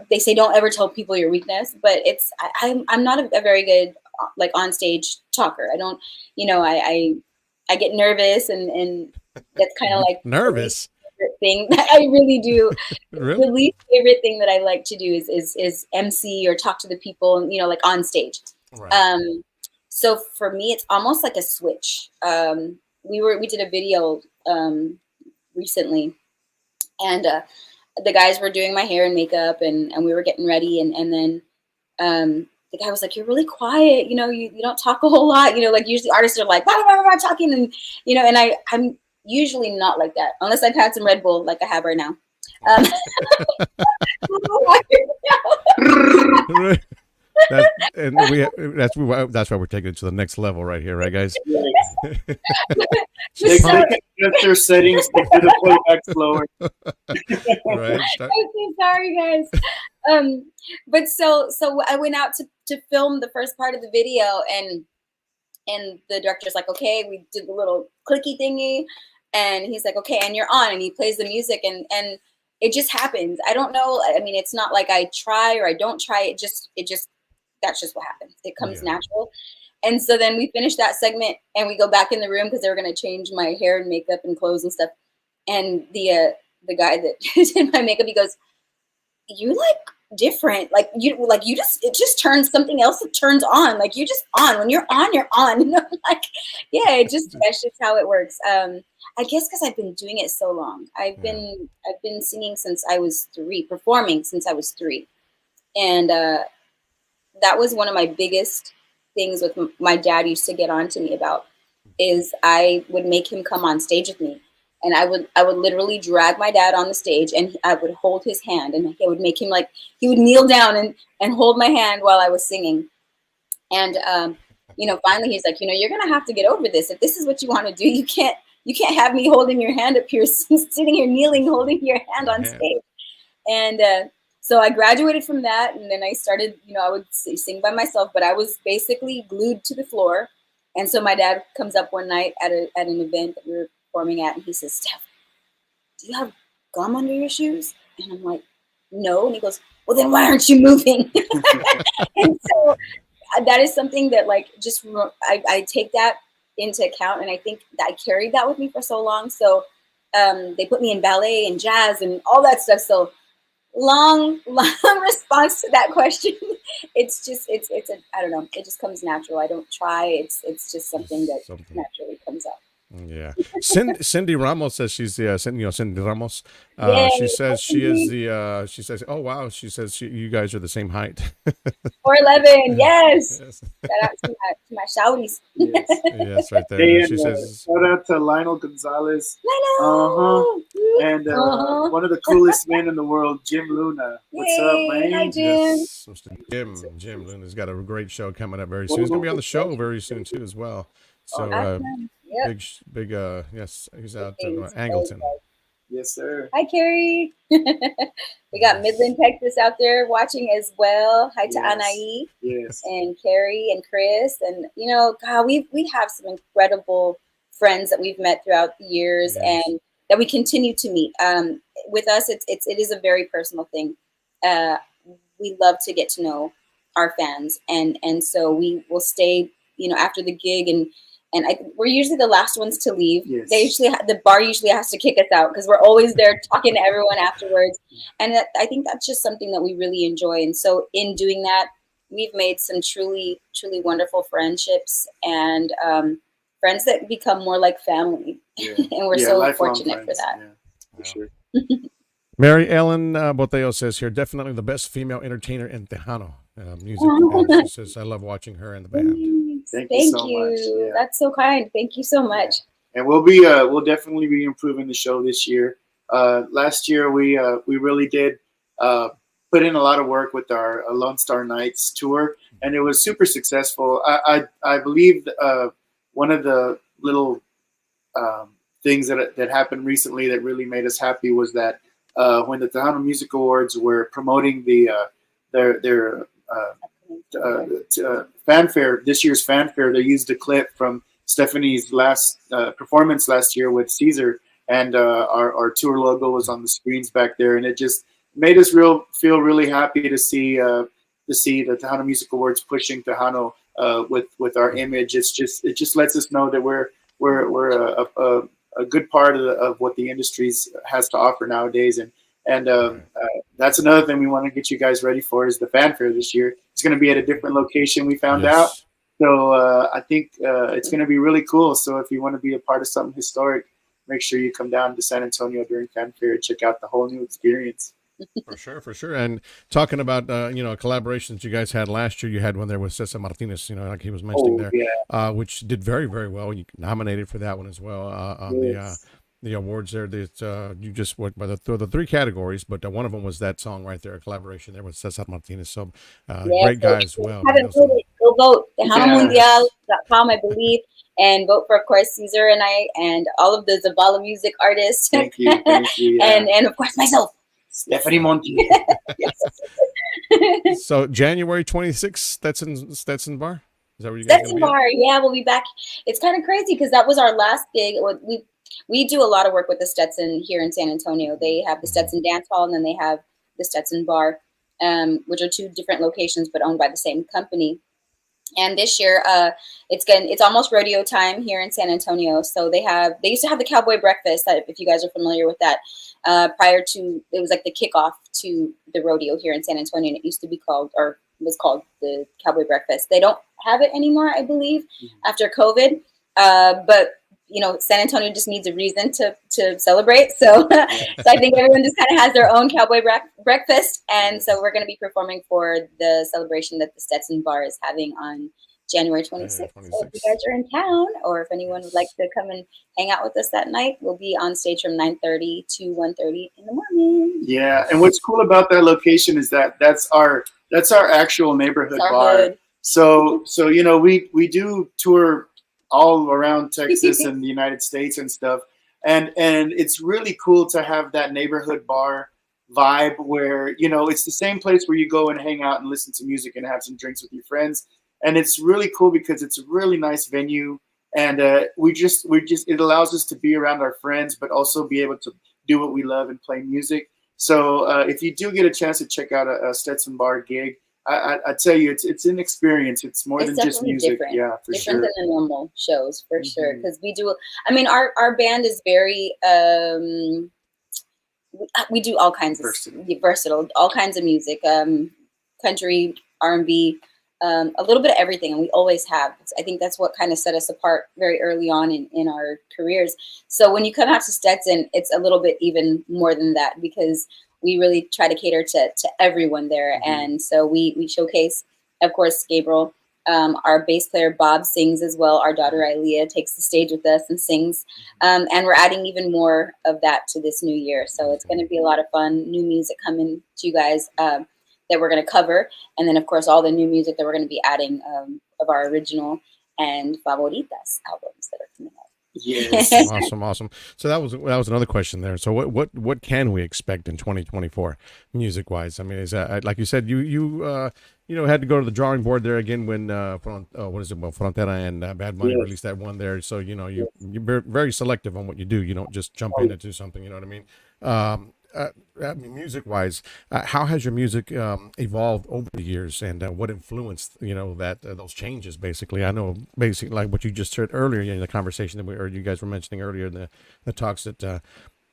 they say don't ever tell people your weakness, but I'm not a very good like on stage talker. I don't, I get nervous, and that's kind of like nervous thing that I really do. Really? The least favorite thing that I like to do is MC or talk to the people, like on stage. Right. So for me, it's almost like a switch. We did a video recently, and the guys were doing my hair and makeup, and we were getting ready, and then the guy was like, "You're really quiet, you don't talk a whole lot, like usually artists are like blah, blah, blah, talking, and and I'm usually not like that unless I've had some Red Bull like I have right now." That's why we're taking it to the next level right here, right, guys? They can adjust their settings to do the playback slower. Right. I'm sorry, guys. But so I went out to film the first part of the video, and the director's like, "Okay," we did the little clicky thingy, and he's like, "Okay, and you're on," and he plays the music, and it just happens. I don't know. I mean, it's not like I try or I don't try. It just that's just what happens. It comes natural. And so then we finish that segment and we go back in the room because they were going to change my hair and makeup and clothes and stuff. And the guy that did my makeup, he goes, "You like different. Like you just, it just turns something else. It turns on. Like you're just on. When you're on, you're on." Like, yeah, that's just how it works. I guess because I've been doing it so long. I've been singing since I was 3, performing since I was 3. And that was one of my biggest things with my dad used to get on to me about, is I would make him come on stage with me, and I would literally drag my dad on the stage, and I would hold his hand, and I would make him, like, he would kneel down and hold my hand while I was singing. And finally he's like, "You're gonna have to get over this. If this is what you want to do, you can't have me holding your hand up here, sitting here kneeling, holding your hand on stage." And so I graduated from that, and then I started, I would sing by myself, but I was basically glued to the floor. And so my dad comes up one night at an event that we were performing at, and he says, "Steph, do you have gum under your shoes?" And I'm like, "No." And he goes, "Well, then why aren't you moving?" And so that is something that, like, just I take that into account, and I think that I carried that with me for so long. So they put me in ballet and jazz and all that stuff. So long response to that question. It's I don't know. It just comes natural. I don't try. It's just something that naturally comes out. Yeah. Cindy Ramos says she's the Cindy Ramos. She says she is the she says, "Oh wow," she says, you guys are the same height. 4'11". Yes. Shout out to my shouties. Yes, right there. Hey, she says, shout out to Lionel Gonzalez. Lionel. And one of the coolest men in the world, Jim Luna. What's up, man? Hi, Jim. Yes, Mr. Jim Luna's got a great show coming up very soon. He's gonna be on the show very soon too, as well. So big yes, he's out in Angleton. Yes, sir. Hi, Carrie. We got Midland, Texas out there watching as well. Hi to Anai. Yes. And Carrie and Chris, and God, we have some incredible friends that we've met throughout the years, and that we continue to meet. With us, it is a very personal thing. we love to get to know our fans, and so we will stay, after the gig, and we're usually the last ones to leave. Yes. They usually the bar usually has to kick us out because we're always there talking to everyone afterwards, and I think that's just something that we really enjoy. And so in doing that, we've made some truly truly wonderful friendships, and friends that become more like family. Yeah. And we're so fortunate for that. Yeah, for sure. Mary Ellen Boteo says here, definitely the best female entertainer in Tejano music. And she says, I love watching her and the band. Thank you so much. Yeah. That's so kind. Thank you so much. And we'll definitely be improving the show this year. Last year we really did put in a lot of work with our Lone Star Nights tour, and it was super successful. I believe one of the little things that happened recently that really made us happy was that when the Tejano Music Awards were promoting their fanfare, this year's fanfare, they used a clip from Stefani's last performance last year with Caesar, and our tour logo was on the screens back there, and it just made us feel really happy to see the Tejano Music Awards pushing Tejano with our image. It just lets us know that we're a good part of what the industry has to offer nowadays, and that's another thing we want to get you guys ready for is the fanfare this year. It's going to be at a different location we found out, so I think it's going to be really cool. So if you want to be a part of something historic, make sure you come down to San Antonio during fanfare and check out the whole new experience. For sure. And talking about collaborations you guys had last year, you had one there with Cesar Martinez, like he was mentioning which did very, very well. You nominated for that one as well on the awards there. That you just went by the three categories, but one of them was that song right there, a collaboration there with Cesar Martinez. So great guy as well. Go vote TejanoMundial.com, I believe, and vote for, of course, Caesar and I, and all of the Zavala music artists. Thank you. and of course myself. Stefani Montiel. So January 26th, that's in Stetson Bar? Is that where you guys Stetson Bar, yeah, we'll be back. It's kind of crazy because that was our last gig. We do a lot of work with the Stetson here in San Antonio. They have the Stetson Dance Hall, and then they have the Stetson Bar, which are two different locations but owned by the same company. And this year, it's almost rodeo time here in San Antonio. So they used to have the Cowboy Breakfast, if you guys are familiar with that. Prior to, it was like the kickoff to the rodeo here in San Antonio, and it used to be called, or was called, the Cowboy Breakfast. They don't have it anymore, I believe, after COVID. But San Antonio just needs a reason to celebrate. So, I think everyone just kind of has their own Cowboy Breakfast. And so we're going to be performing for the celebration that the Stetson Bar is having on January 26th. So if you guys are in town, or if anyone would like to come and hang out with us that night, we'll be on stage from 9:30 to 1:30 in the morning. Yeah, and what's cool about that location is that that's our actual neighborhood bar. Hood. So we do tour all around Texas and the United States and stuff, and it's really cool to have that neighborhood bar vibe where it's the same place where you go and hang out and listen to music and have some drinks with your friends. And it's really cool because it's a really nice venue, and it allows us to be around our friends, but also be able to do what we love and play music. So if you do get a chance to check out a Stetson Bar gig, I tell you, it's an experience. It's more than just music. Different. Yeah, for different sure. Than the normal shows, for sure. Because we do. I mean, our band is very. We do all kinds of versatile, all kinds of music, country, R&B. A little bit of everything, and we always have. I think that's what kind of set us apart very early on in our careers. So when you come out to Stetson, it's a little bit even more than that, because we really try to cater to everyone there. And so we showcase, of course, Gabriel. Our bass player Bob sings as well. Our daughter Ilea takes the stage with us and sings. And we're adding even more of that to this new year. So it's going to be a lot of fun, new music coming to you guys that we're going to cover. And then, of course, all the new music that we're going to be adding of our original and favoritas albums that are coming out. Yes. Awesome. So that was another question there. So what can we expect in 2024 music wise? I mean, is that, like you said, you had to go to the drawing board there again when Frontera and Bad Bunny released that one there. So you're very selective on what you do. You don't just jump into something. You know what I mean? I mean, music-wise, how has your music evolved over the years, and what influenced that those changes? Basically, I know basically like what you just said earlier in the conversation that or you guys were mentioning earlier in the talks that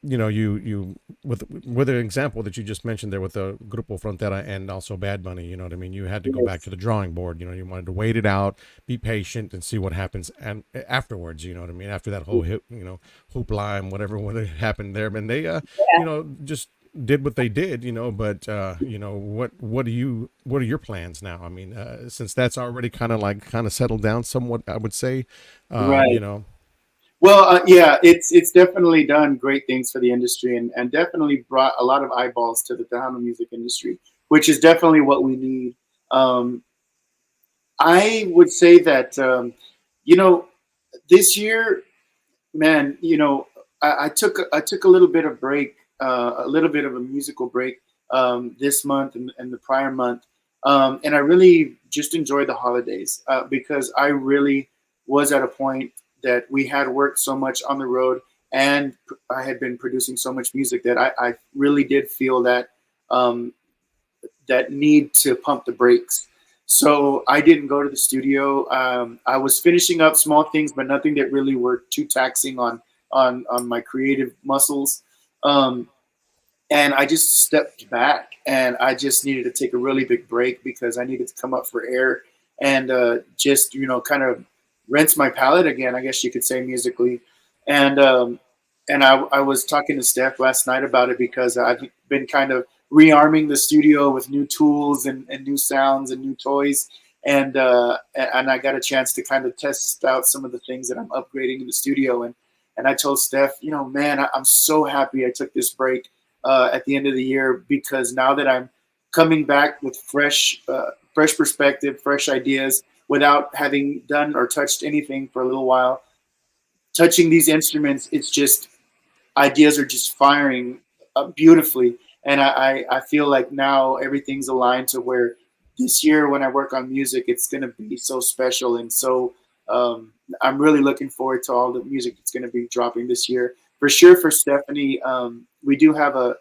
you with an example that you just mentioned there with the Grupo Frontera and also Bad Bunny, you know what I mean? You had to go back Yes. to the drawing board, you wanted to wait it out, be patient and see what happens and afterwards, you know what I mean? After that whole hip, hoopla and whatever what happened there, and they Yeah. just did what they did, but what are your plans now? I mean, since that's already kind of settled down somewhat, I would say, Right. Well, yeah, it's definitely done great things for the industry, and definitely brought a lot of eyeballs to the Tejano music industry, which is definitely what we need. Um, I would say that you know this year, man, I took a little bit of break, a little bit of a musical break this month and the prior month, and I really just enjoyed the holidays because I really was at a point that we had worked so much on the road, and I had been producing so much music that I really did feel um, that need to pump the brakes. So I didn't go to the studio. I was finishing up small things, but nothing that really were too taxing on my creative muscles. Um, and I just stepped back, and I just needed to take a really big break because I needed to come up for air and just kind of rinse my palate again, I guess you could say musically. And I was talking to Steph last night about it because I've been kind of rearming the studio with new tools and new sounds and new toys. And I got a chance to kind of test out some of the things that I'm upgrading in the studio. And I told Steph, man, I'm so happy I took this break at the end of the year, because now that I'm coming back with fresh perspective, fresh ideas, without having done or touched anything for a little while, touching these instruments, it's just ideas are just firing beautifully. And I feel like now everything's aligned to where this year when I work on music, it's going to be so special. And so I'm really looking forward to all the music that's going to be dropping this year. For sure, for Stephanie, we do have a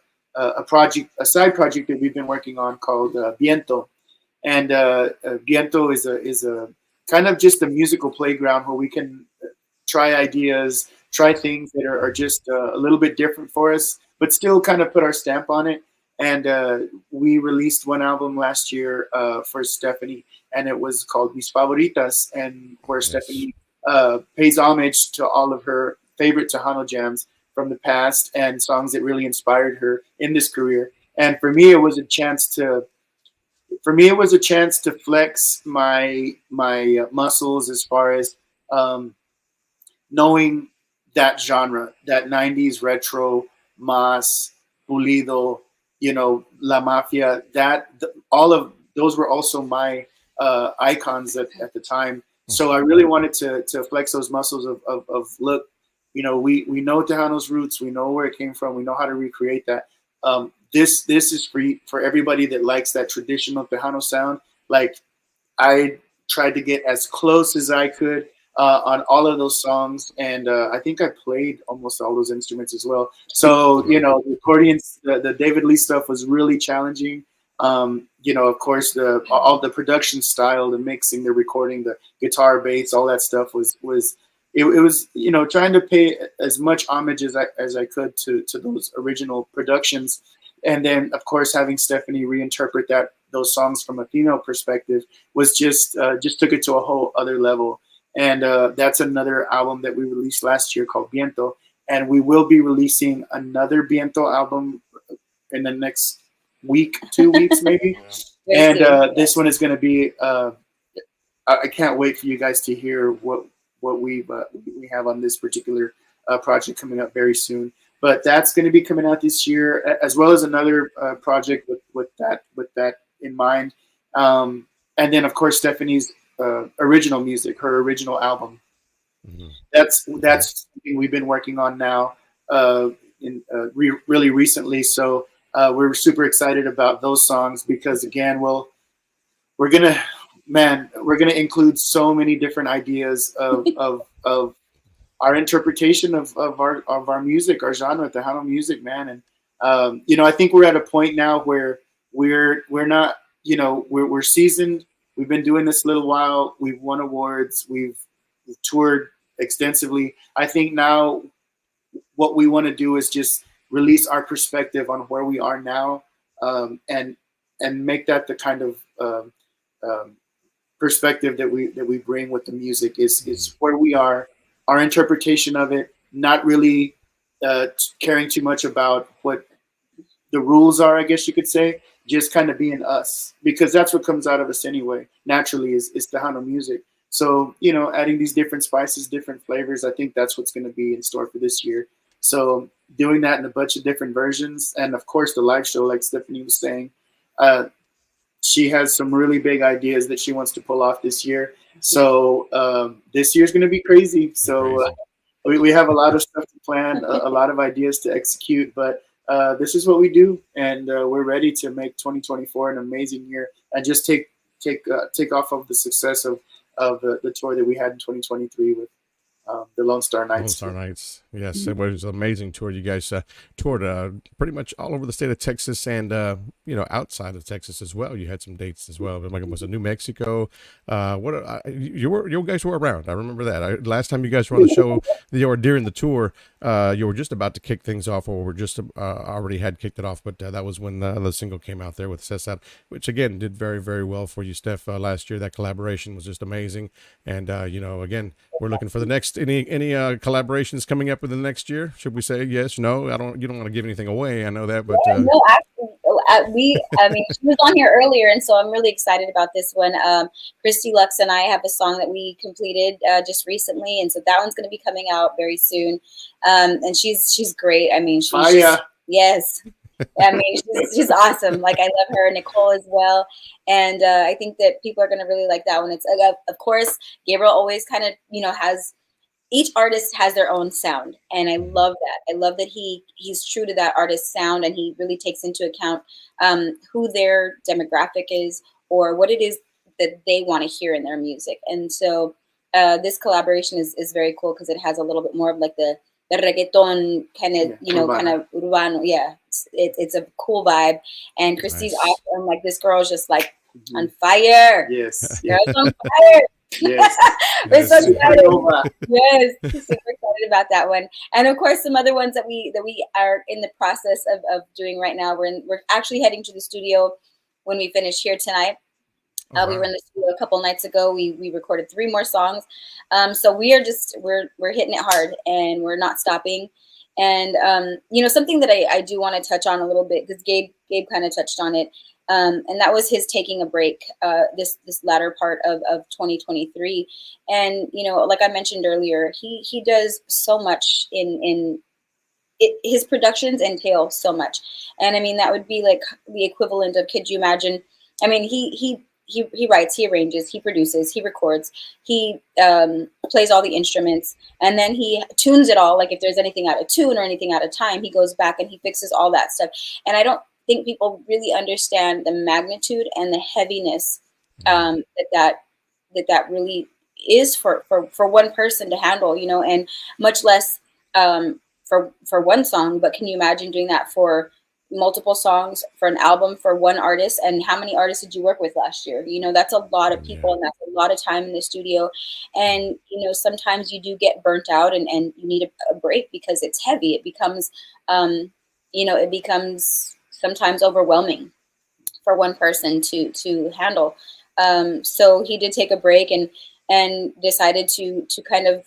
project, a side project that we've been working on called Viento. And Viento is a kind of just a musical playground where we can try ideas, try things that are just a little bit different for us, but still kind of put our stamp on it. And we released one album last year for Stephanie, and it was called Mis Favoritas, and where Yes. Stephanie pays homage to all of her favorite Tejano jams from the past and songs that really inspired her in this career. And for me, it was a chance to flex my muscles as far as um, knowing that genre, that 90s retro, mas, pulido, La Mafia, all of those were also my icons at the time. So I really wanted to flex those muscles of look, we know Tejano's roots, we know where it came from, we know how to recreate that. This is for everybody that likes that traditional Tejano sound. Like, I tried to get as close as I could on all of those songs, and I think I played almost all those instruments as well. So Wow. the accordions, the David Lee stuff was really challenging. Of course, the all the production style, the mixing, the recording, the guitar, bass, all that stuff it was trying to pay as much homage as I could to those original productions, and then of course having Stephanie reinterpret those songs from a female perspective was just took it to a whole other level. And that's another album that we released last year called Viento, and we will be releasing another Viento album in the next week, 2 weeks maybe. Yeah. Very And soon. this one is going to be. I can't wait for you guys to hear what we have on this particular project coming up very soon. But that's going to be coming out this year, as well as another project with that in mind. And then, of course, Stephanie's original music, her original album. Hmm. Okay. That's something we've been working on now, really recently. So we're super excited about those songs because, again, we're gonna we're gonna include so many different ideas of our interpretation of our music, our genre, Tejano music, man. And You know, I think we're at a point now where we're not, you know, we're seasoned. We've been doing this a little while. We've won awards. We've toured extensively. I think now what we want to do is just release our perspective on where we are now, and make that the kind of um, perspective that we bring with the music is where we are, our interpretation of it, not really caring too much about what the rules are, I guess you could say, just kind of being us, because that's what comes out of us anyway. Naturally, is Tejano music. So, you know, adding these different spices, different flavors, I think that's what's going to be in store for this year. So, doing that in a bunch of different versions, and of course, the live show, like Stephanie was saying, uh, she has some really big ideas that she wants to pull off this year. So, this year's going to be crazy. So, we have a lot of stuff to plan, a lot of ideas to execute, but this is what we do, and we're ready to make 2024 an amazing year and just take off of the success of the tour that we had in 2023 with the Lone Star Lone Knights. Star Nights. Yes, it was an amazing tour. You guys toured pretty much all over the state of Texas and, you know, outside of Texas as well. You had some dates as well. Like, was it New Mexico? You guys were around. I remember that. Last time you guys were on the show, or during the tour, you were just about to kick things off, or were just already had kicked it off. But that was when the single came out there with Cesar, which again did very, very well for you, Steph. Last year, that collaboration was just amazing. And you know, again, we're looking for the next any collaborations coming up within the next year. Should we say yes, no? I don't. You don't want to give anything away. I know that, but no, actually, I mean, she was on here earlier, and so I'm really excited about this one. Christy Lux and I have a song that we completed just recently, and so that one's going to be coming out very soon. And she's great. I mean, yes. I mean, she's awesome. Like, I love her, Nicole as well, and I think that people are going to really like that one. It's of course, Gabriel always kind of, you know, has, each artist has their own sound, and I love that. I love that he's true to that artist's sound, and he really takes into account who their demographic is or what it is that they want to hear in their music. And so this collaboration is very cool because it has a little bit more of like the reggaeton kind of, you know, kind of urbano. Yeah, it's a cool vibe. And Christy's awesome. Like, this girl is just like on fire. Yes. Girl's on fire. Yes. We're so excited. Yes, super excited about that one. And of course, some other ones that we are in the process of doing right now. We're actually heading to the studio when we finish here tonight. We were in the studio a couple nights ago. We recorded 3 more songs. So we are just we're hitting it hard, and we're not stopping. And you know, something that I do want to touch on a little bit, because Gabe kind of touched on it. And that was his taking a break this latter part of 2023. And, you know, like I mentioned earlier, he does so much in it, his productions entail so much. And I mean, that would be like the equivalent of, could you imagine? I mean, he writes, he arranges, he produces, he records, he plays all the instruments, and then he tunes it all. Like, if there's anything out of tune or anything out of time, he goes back and he fixes all that stuff. And I don't think people really understand the magnitude and the heaviness that really is for one person to handle, you know, and much less for one song. But can you imagine doing that for multiple songs, for an album, for one artist? And how many artists did you work with last year? You know, that's a lot of people, and that's a lot of time in the studio. And, you know, sometimes you do get burnt out, and you need a break because it's heavy. It becomes, you know, it becomes sometimes overwhelming for one person to handle. So he did take a break and decided to kind of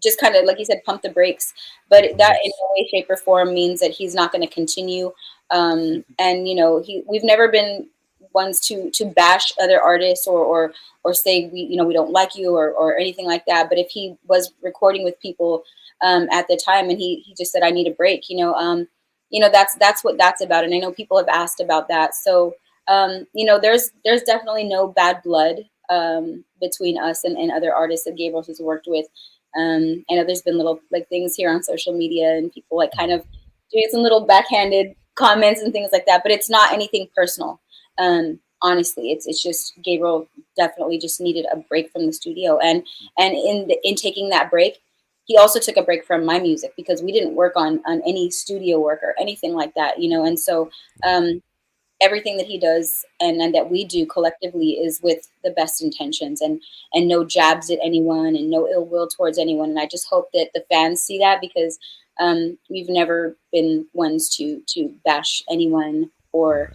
just kind of, like you said, pump the brakes. But that in no way, shape, or form means that he's not going to continue. And, you know, we've never been ones to bash other artists or say we don't like you or anything like that. But if he was recording with people at the time and he just said, I need a break, you know, that's what that's about. And I know people have asked about that. So, you know, there's definitely no bad blood between us and other artists that Gabriel has worked with. I know there's been little like things here on social media and people like kind of doing some little backhanded comments and things like that, but it's not anything personal. Honestly, it's just Gabriel definitely just needed a break from the studio, and in taking that break, he also took a break from my music because we didn't work on any studio work or anything like that, you know. And so everything that he does and that we do collectively is with the best intentions, and no jabs at anyone and no ill will towards anyone. And I just hope that the fans see that, because we've never been ones to bash anyone, or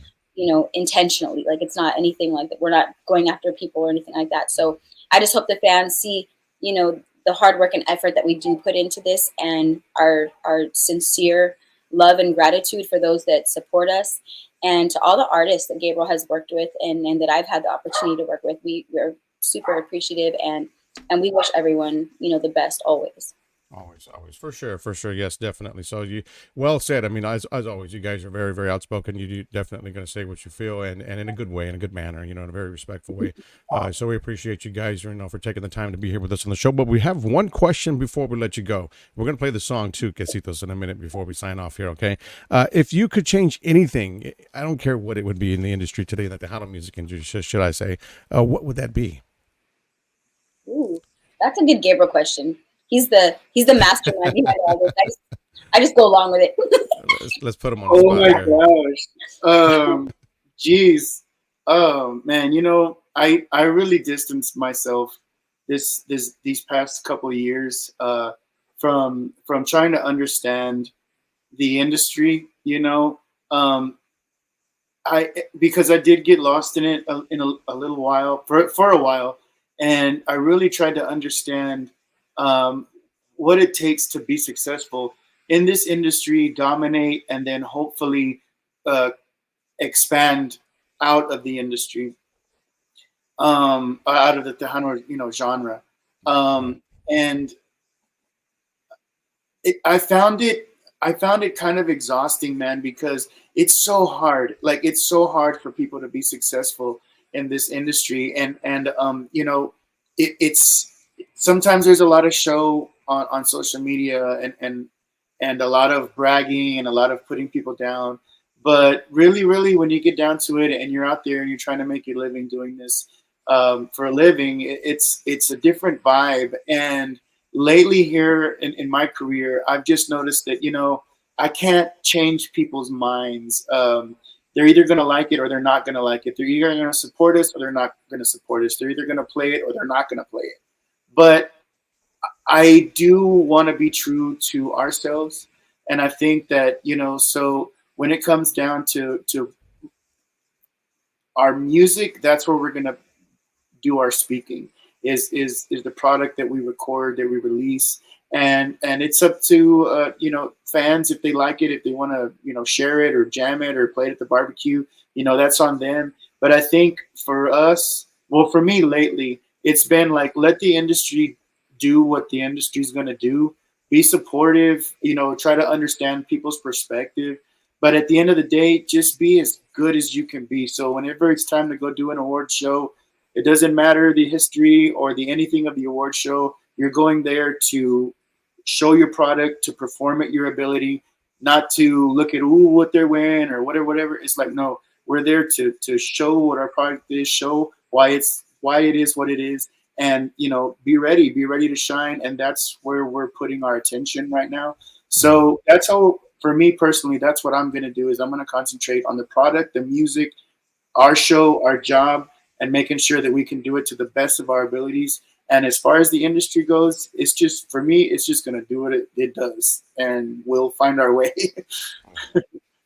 intentionally. Like, it's not anything like that. We're not going after people or anything like that. So I just hope the fans see the hard work and effort that we do put into this, and our sincere love and gratitude for those that support us. And to all the artists that Gabriel has worked with, and that I've had the opportunity to work with, we're super appreciative, and we wish everyone, the best always. Always, for sure, yes, definitely. So you, well said. I mean, as always, you guys are very, very outspoken. You definitely going to say what you feel, and in a good way, in a good manner, in a very respectful way. So we appreciate you guys, for taking the time to be here with us on the show. But we have one question before we let you go. We're going to play the song too, Quesitos, in a minute before we sign off here. Okay, if you could change anything, I don't care what it would be in the industry today, like the Tejano music industry, should I say, what would that be? Ooh, that's a good Gabriel question. He's the mastermind behind all this. I just go along with it. let's put him on the spot. Oh my gosh. Geez. Oh man, I really distanced myself these past couple of years from trying to understand the industry, because I did get lost in it in a little while, for a while, and I really tried to understand what it takes to be successful in this industry, dominate, and then hopefully expand out of the industry, out of the Tejano, genre. And I found it kind of exhausting, man, because it's so hard. Like, it's so hard for people to be successful in this industry, and it's sometimes there's a lot of show on social media, and a lot of bragging and a lot of putting people down. But really, when you get down to it, and you're out there and you're trying to make a living doing this for a living, it's a different vibe. And lately here in my career, I've just noticed that, I can't change people's minds. They're either going to like it or they're not going to like it. They're either going to support us or they're not going to support us. They're either going to play it or they're not going to play it. But I do want to be true to ourselves. And I think that, so when it comes down to our music, that's where we're going to do our speaking, is the product that we record, that we release. And it's up to, fans, if they like it, if they want to, share it or jam it or play it at the barbecue, that's on them. But I think for us, well, for me lately, it's been like, let the industry do what the industry is going to do. Be supportive, try to understand people's perspective. But at the end of the day, just be as good as you can be. So whenever it's time to go do an award show, it doesn't matter the history or the anything of the award show. You're going there to show your product, to perform at your ability, not to look at what they're wearing or whatever. It's like, no, we're there to show what our product is, show why it is what it is, and be ready to shine. And that's where we're putting our attention right now. So that's how, for me personally, that's what I'm going to do, is I'm going to concentrate on the product, the music, our show, our job, and making sure that we can do it to the best of our abilities. And as far as the industry goes, it's just, for me, it's just going to do what it does, and we'll find our way.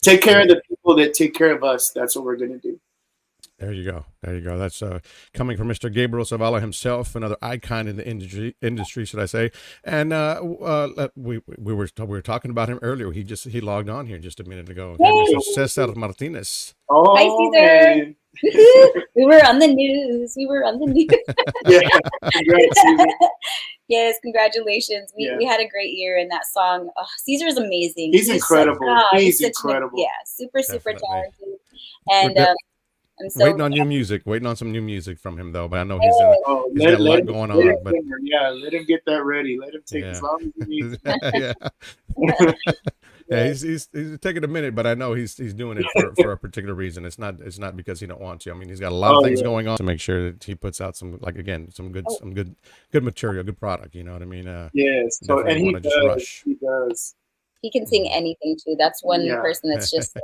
Take care of the people that take care of us. That's what we're going to do. There you go. That's coming from Mr. Gabriel Zavala himself, another icon in the industry, should I say? And we were talking about him earlier. He logged on here just a minute ago. Okay, Mr. Cesar Martinez. Oh, hi, Cesar. We were on the news. Yeah. Yes, congratulations. We had a great year in that song. Oh, Caesar's amazing. He's incredible. He's incredible. Super talented. And waiting on some new music from him, though. But I know he's got a lot going on. Let him get that ready. Let him take as long as he needs. Yeah, Yes. he's taking a minute, but I know he's doing it for a particular reason. It's not because he don't want to. I mean, he's got a lot of Oh things yeah, going on to make sure that he puts out some, like, again, Oh, good material, good product. You know what I mean? yes. So Definitely and don't want he to just does, rush. he does. he can sing anything too. That's one Yeah, person that's just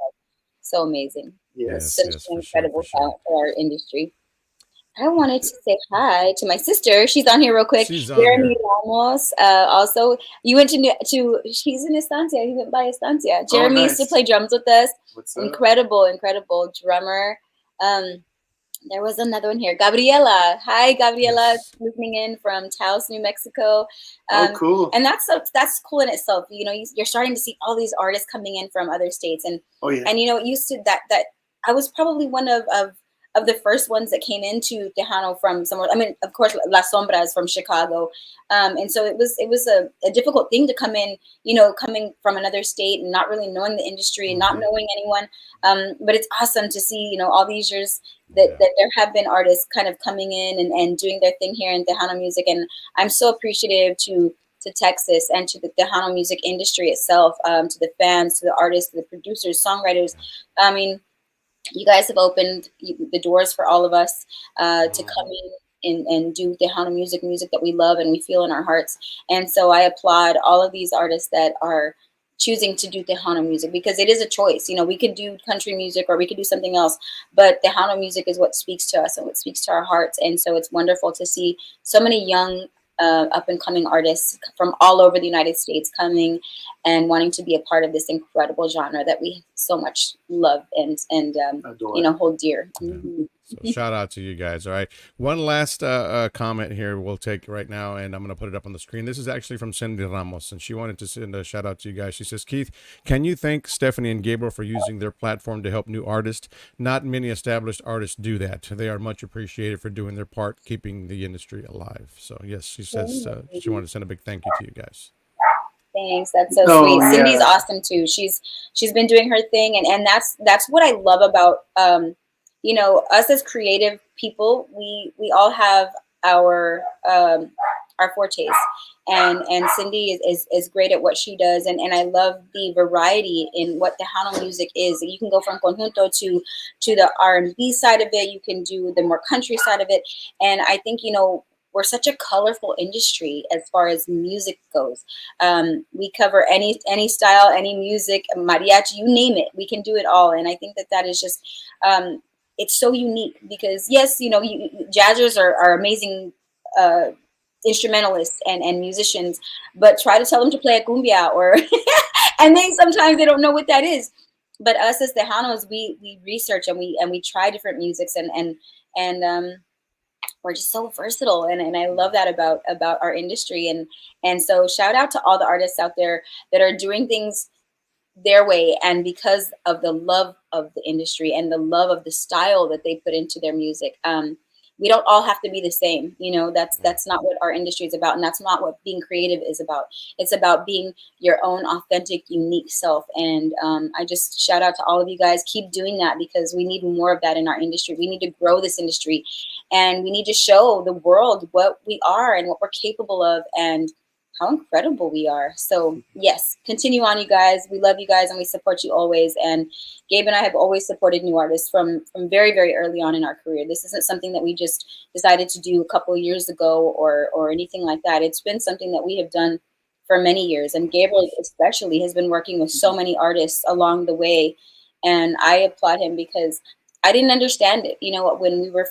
so amazing. yes. Yes, Such yes, an for sure, for incredible sure. talent for our industry. I wanted to say hi to my sister. She's on here real quick. She's on Jeremy here. Ramos. Also, you went to. He's in Estancia. He went by Estancia. Oh, Jeremy used to nice. play drums with us. What's up? Incredible, incredible drummer. Um, there was another one here. Gabriela. Hi, Gabriela, Yes. listening in from Taos, New Mexico. Oh, Um, cool. and that's cool in itself. You know, you're starting to see all these artists coming in from other states, Oh yeah. and you know, it used to that I was probably one of the first ones that came into Tejano from somewhere. I mean, of course, La Sombra is from Chicago, and so it was a difficult thing to come in. You know, coming from another state and not really knowing the industry and not Hmm. knowing anyone. But it's awesome to see, you know, all these years that, Yeah. that there have been artists kind of coming in and doing their thing here in Tejano music. And I'm so appreciative to Texas and to the Tejano music industry itself, to the fans, to the artists, to the producers, songwriters. I mean, you guys have opened the doors for all of us to come Mhm. in and do Tejano music that we love and we feel in our hearts. And so I applaud all of these artists that are choosing to do Tejano music because it is a choice. You know, we could do country music or we could do something else, but Tejano music is what speaks to us and what speaks to our hearts. And so it's wonderful to see so many young up and coming artists from all over the United States coming and wanting to be a part of this incredible genre that we so much love and you Adore. know, hold dear. Yeah. Mhm. So shout out to you guys. All right. One last comment here we'll take right now, and I'm going to put it up on the screen. This is actually from Cindy Ramos, and she wanted to send a shout out to you guys. She says, Keith, can you thank Stephanie and Gabriel for using their platform to help new artists? Not many established artists do that. They are much appreciated for doing their part, keeping the industry alive. So, yes, she says she wanted to send a big thank you to you guys. Thanks, that's so Oh sweet. Cindy's yeah. awesome too. She's been doing her thing, and that's what I love about you know, us as creative people. We all have our our fortes, and Cindy is great at what she does, and I love the variety in what Tejano music is. You can go from conjunto to the R&B side of it. You can do the more country side of it, and I think, you know, we're such a colorful industry as far as music goes. We cover any style, any music, mariachi, you name it. We can do it all, and I think that that is just it's so unique because yes, you know, jazzers are amazing uh, instrumentalists and musicians, but try to tell them to play a cumbia or and then sometimes they don't know what that is. But us as Tejanos, we research and we try different musics and we're just so versatile and I love that about our industry and so shout out to all the artists out there that are doing things their way and because of the love of the industry and the love of the style that they put into their music. We don't all have to be the same, you know. That's not what our industry is about, and that's not what being creative is about. It's about being your own authentic, unique self. And I just shout out to all of you guys. Keep doing that because we need more of that in our industry. We need to grow this industry, and we need to show the world what we are and what we're capable of, and how incredible we are. So yes, continue on, you guys. We love you guys and we support you always. And Gabe and I have always supported new artists from very, very early on in our career. This isn't something that we just decided to do a couple of years ago or anything like that. It's been something that we have done for many years. And Gabriel especially has been working with so many artists along the way. And I applaud him because I didn't understand it, you know, when we were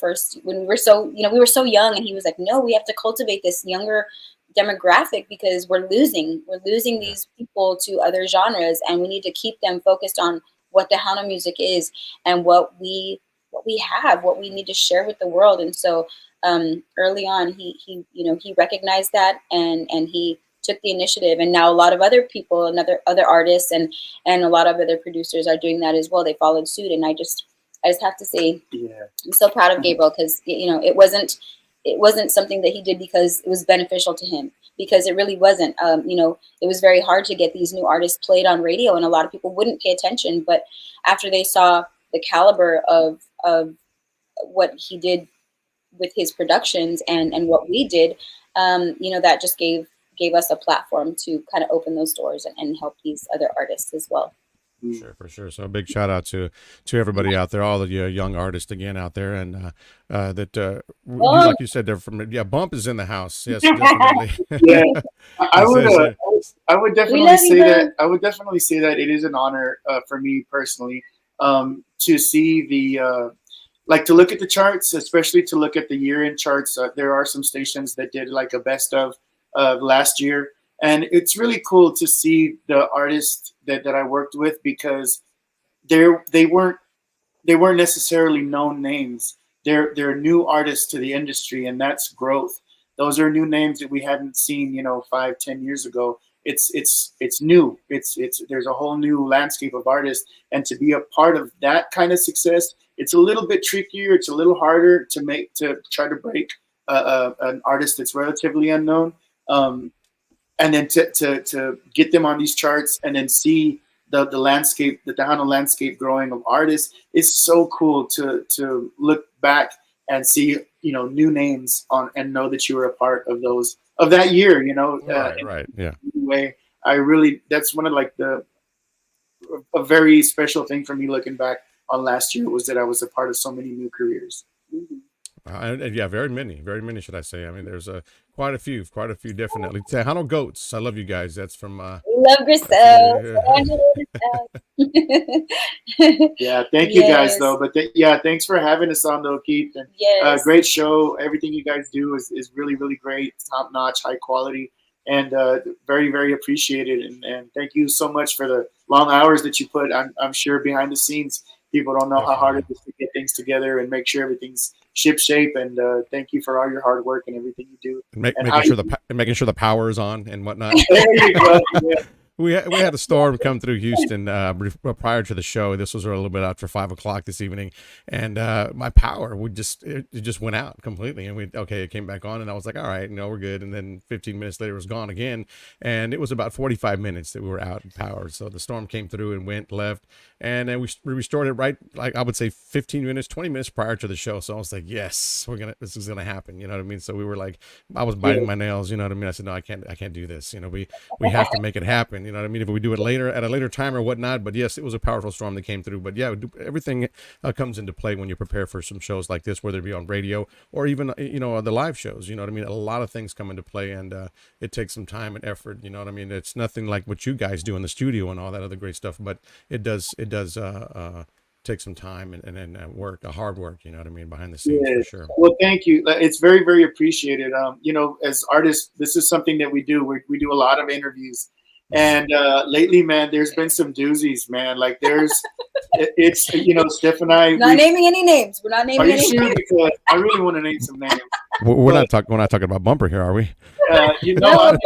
so, you know, we were so young and he was like, no, we have to cultivate this younger demographic because we're losing Yeah. these people to other genres and we need to keep them focused on what Tejano music is and what we have, what we need to share with the world. And so early on he you know, he recognized that and he took the initiative, and now a lot of other people and other artists and a lot of other producers are doing that as well. They followed suit, and I just have to say Yeah. I'm so proud of Gabriel because, you know, it wasn't something that he did because it was beneficial to him, because it really wasn't. You know, it was very hard to get these new artists played on radio, and a lot of people wouldn't pay attention. But after they saw the caliber of what he did with his productions and what we did, you know, that just gave gave us a platform to kind of open those doors and help these other artists as well. Sure, for sure. So a big shout out to everybody out there, all the young artists again out there, and like you said, they're from Bump is in the house. Yes, definitely. Yeah, I would definitely say that. I would definitely say that it is an honor for me personally to see the like to look at the charts, especially to look at the year-end charts. There are some stations that did like a best of last year. And it's really cool to see the artists that I worked with, because they weren't necessarily known names. They're new artists to the industry, and that's growth. Those are new names that we hadn't seen, 5-10 years ago. It's new. It's there's a whole new landscape of artists, and to be a part of that kind of success, it's a little bit trickier. It's a little harder to try to break an artist that's relatively unknown. And then to get them on these charts and then see the landscape, the Tejano landscape growing of artists, is so cool to look back and see, new names on and know that you were a part of that year, Right. Yeah. Anyway, that's one of like a very special thing for me looking back on last year, was that I was a part of so many new careers. Mm-hmm. And very many, should I say? I mean, there's quite a few, definitely. Tejano Goats, I love you guys. That's from. We love Grisel. Yeah, thank you guys though. But thanks for having us on though, Keith. And great show. Everything you guys do is really, really great, top notch, high quality, and very, very appreciated. And thank you so much for the long hours that you put. I'm sure behind the scenes, people don't know how hard it is to get things together and make sure everything's ship shape. And thank you for all your hard work and everything you do. Making sure the power is on and whatnot. There you go. Yeah. We had a storm come through Houston prior to the show. This was a little bit after 5:00 this evening, and my power it just went out completely. And it came back on, and I was like, all right, we're good. And then 15 minutes later, it was gone again, and it was about 45 minutes that we were out of power. So the storm came through and left, and then we restored it right, like I would say 15 minutes, 20 minutes prior to the show. So I was like, yes, this is gonna happen. You know what I mean? So we were like, I was biting my nails. You know what I mean? I said, no, I can't do this. We have to make it happen. You know what I mean? If we do it at a later time or whatnot. But yes, it was a powerful storm that came through. But yeah, everything comes into play when you prepare for some shows like this, whether it be on radio or even the live shows. You know what I mean? A lot of things come into play, and it takes some time and effort. You know what I mean? It's nothing like what you guys do in the studio and all that other great stuff, but it does take some time and work, a hard work. You know what I mean? Behind the scenes, for sure. Well, thank you. It's very, very appreciated. As artists, this is something that we do. We do a lot of interviews. And lately, man, there's been some doozies, man. Like it's Steph and I. Not naming any names. We're not naming any names. Are you sure? Because I really want to name some names. We're not talking about Bumper here, are we? No,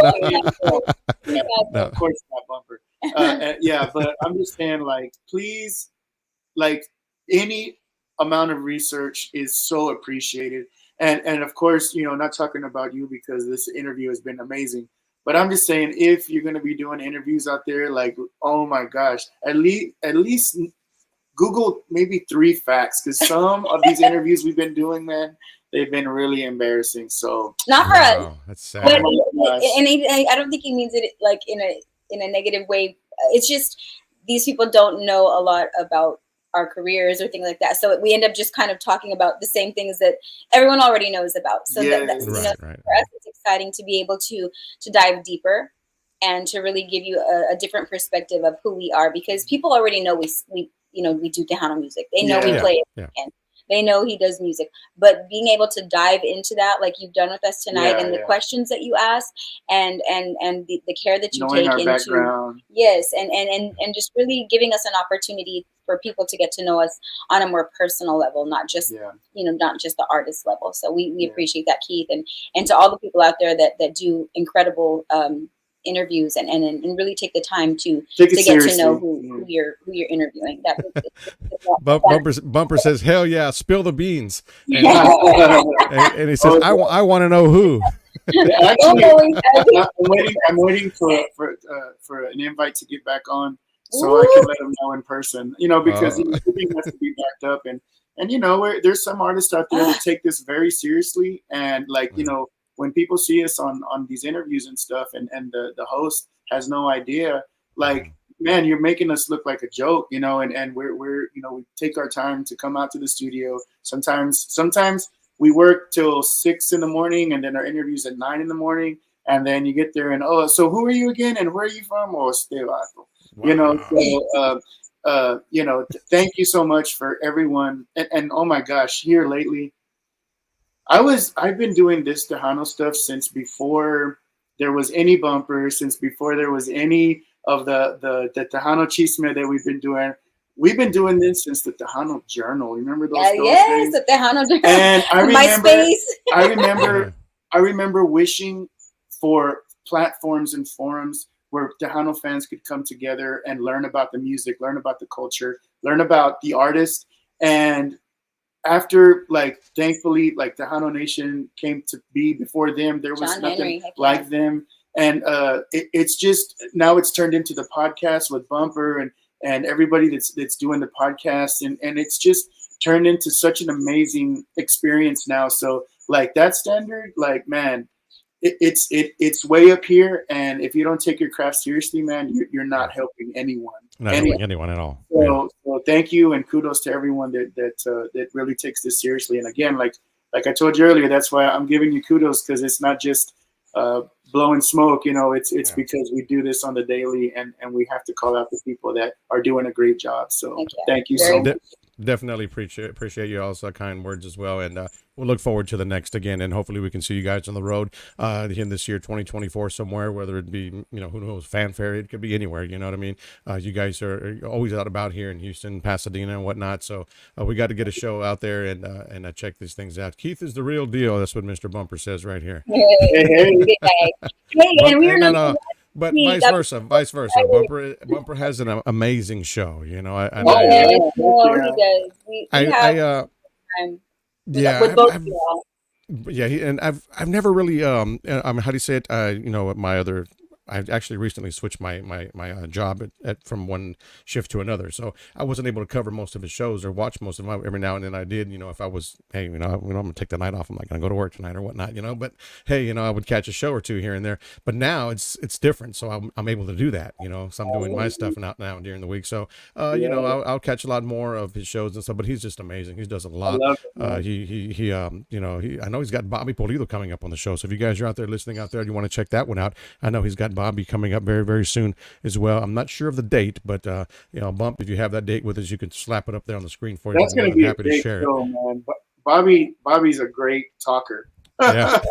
of course not Bumper. But I'm just saying, like, please, like, any amount of research is so appreciated. And of course, not talking about you, because this interview has been amazing. But I'm just saying, if you're going to be doing interviews out there, like, oh my gosh, at least Google maybe 3 facts, because some of these interviews we've been doing, man, they've been really embarrassing. So not for us. That's sad. But, and I don't think he means it like in a negative way. It's just these people don't know a lot about our careers or things like that. So we end up just kind of talking about the same things that everyone already knows about. So that's right. For us, it's exciting to be able to dive deeper and to really give you a different perspective of who we are, because people already know we do Tejano music. They know we play it. And they know he does music, but being able to dive into that, like you've done with us tonight, and the questions that you ask, and the care that you take into background. Yes, and just really giving us an opportunity for people to get to know us on a more personal level, not just not just the artist level. So we appreciate that, Keith, and to all the people out there that do incredible interviews and really take the time to get to know who you're interviewing. Bumper says, "Hell yeah, spill the beans," and he says, "I want to know who." Actually, I'm waiting for an invite to get back on, so I can let him know in person. Because everything has to be backed up, and there's some artists out there that take this very seriously, and when people see us on these interviews and stuff, and the host has no idea, like, man, you're making us look like a joke, and we're we take our time to come out to the studio. Sometimes we work till 6 in the morning, and then our interviews at 9 in the morning, and then you get there and, oh, so who are you again, and where are you from? Oh, Stefano. Wow. Thank you so much for everyone. And oh my gosh, here lately, I've been doing this Tejano stuff since before there was any bumper, since before there was any of the Tejano chisme that we've been doing. We've been doing this since the Tejano Journal. Remember those yes, days? the Tejano Journal. And I remember, MySpace. I remember wishing for platforms and forums where Tejano fans could come together and learn about the music, learn about the culture, learn about the artist. And after, like, thankfully, like, Tejano Nation came to be. Before them, there was John nothing Henry, like them. And it's just, now it's turned into the podcast with Bumper and everybody that's doing the podcast. And it's just turned into such an amazing experience now. So, like, that standard, like, man, it's way up here. And if you don't take your craft seriously, man, you're not helping anyone. Not helping anyone at all. So thank you, and kudos to everyone that really takes this seriously. And again, like I told you earlier, that's why I'm giving you kudos, because it's not just blowing smoke. It's because we do this on the daily, and we have to call out the people that are doing a great job. So thank you so much. Definitely appreciate you all's kind words as well, and we'll look forward to the next again, and hopefully we can see you guys on the road in this year 2024 somewhere, whether it be who knows, fanfare, it could be anywhere, you know what I mean. You guys are always out about here in Houston, Pasadena, and whatnot, so we got to get a show out there and check these things out. Keith is the real deal. That's what Mr. Bumper says right here. And we're not. But vice versa. Bumper has an amazing show. He does. We have time with both of y'all. Yeah, and I've never really how do you say it? My other. I actually recently switched my job from one shift to another, so I wasn't able to cover most of his shows or watch most of them. Every now and then I did. If I was, hey, I'm gonna take the night off. I'm not gonna go to work tonight or whatnot. But hey, I would catch a show or two here and there. But now it's different, so I'm able to do that. So I'm doing my stuff now during the week. So I'll catch a lot more of his shows and stuff. But he's just amazing. He does a lot. I know he's got Bobby Pulido coming up on the show. So if you guys are out there listening out there, and you want to check that one out, I know he's got Bobby coming up very, very soon as well. I'm not sure of the date, but Bump, if you have that date with us, you can slap it up there on the screen for you. That's going to be happy a great to share show, man. Bobby's a great talker. Yeah.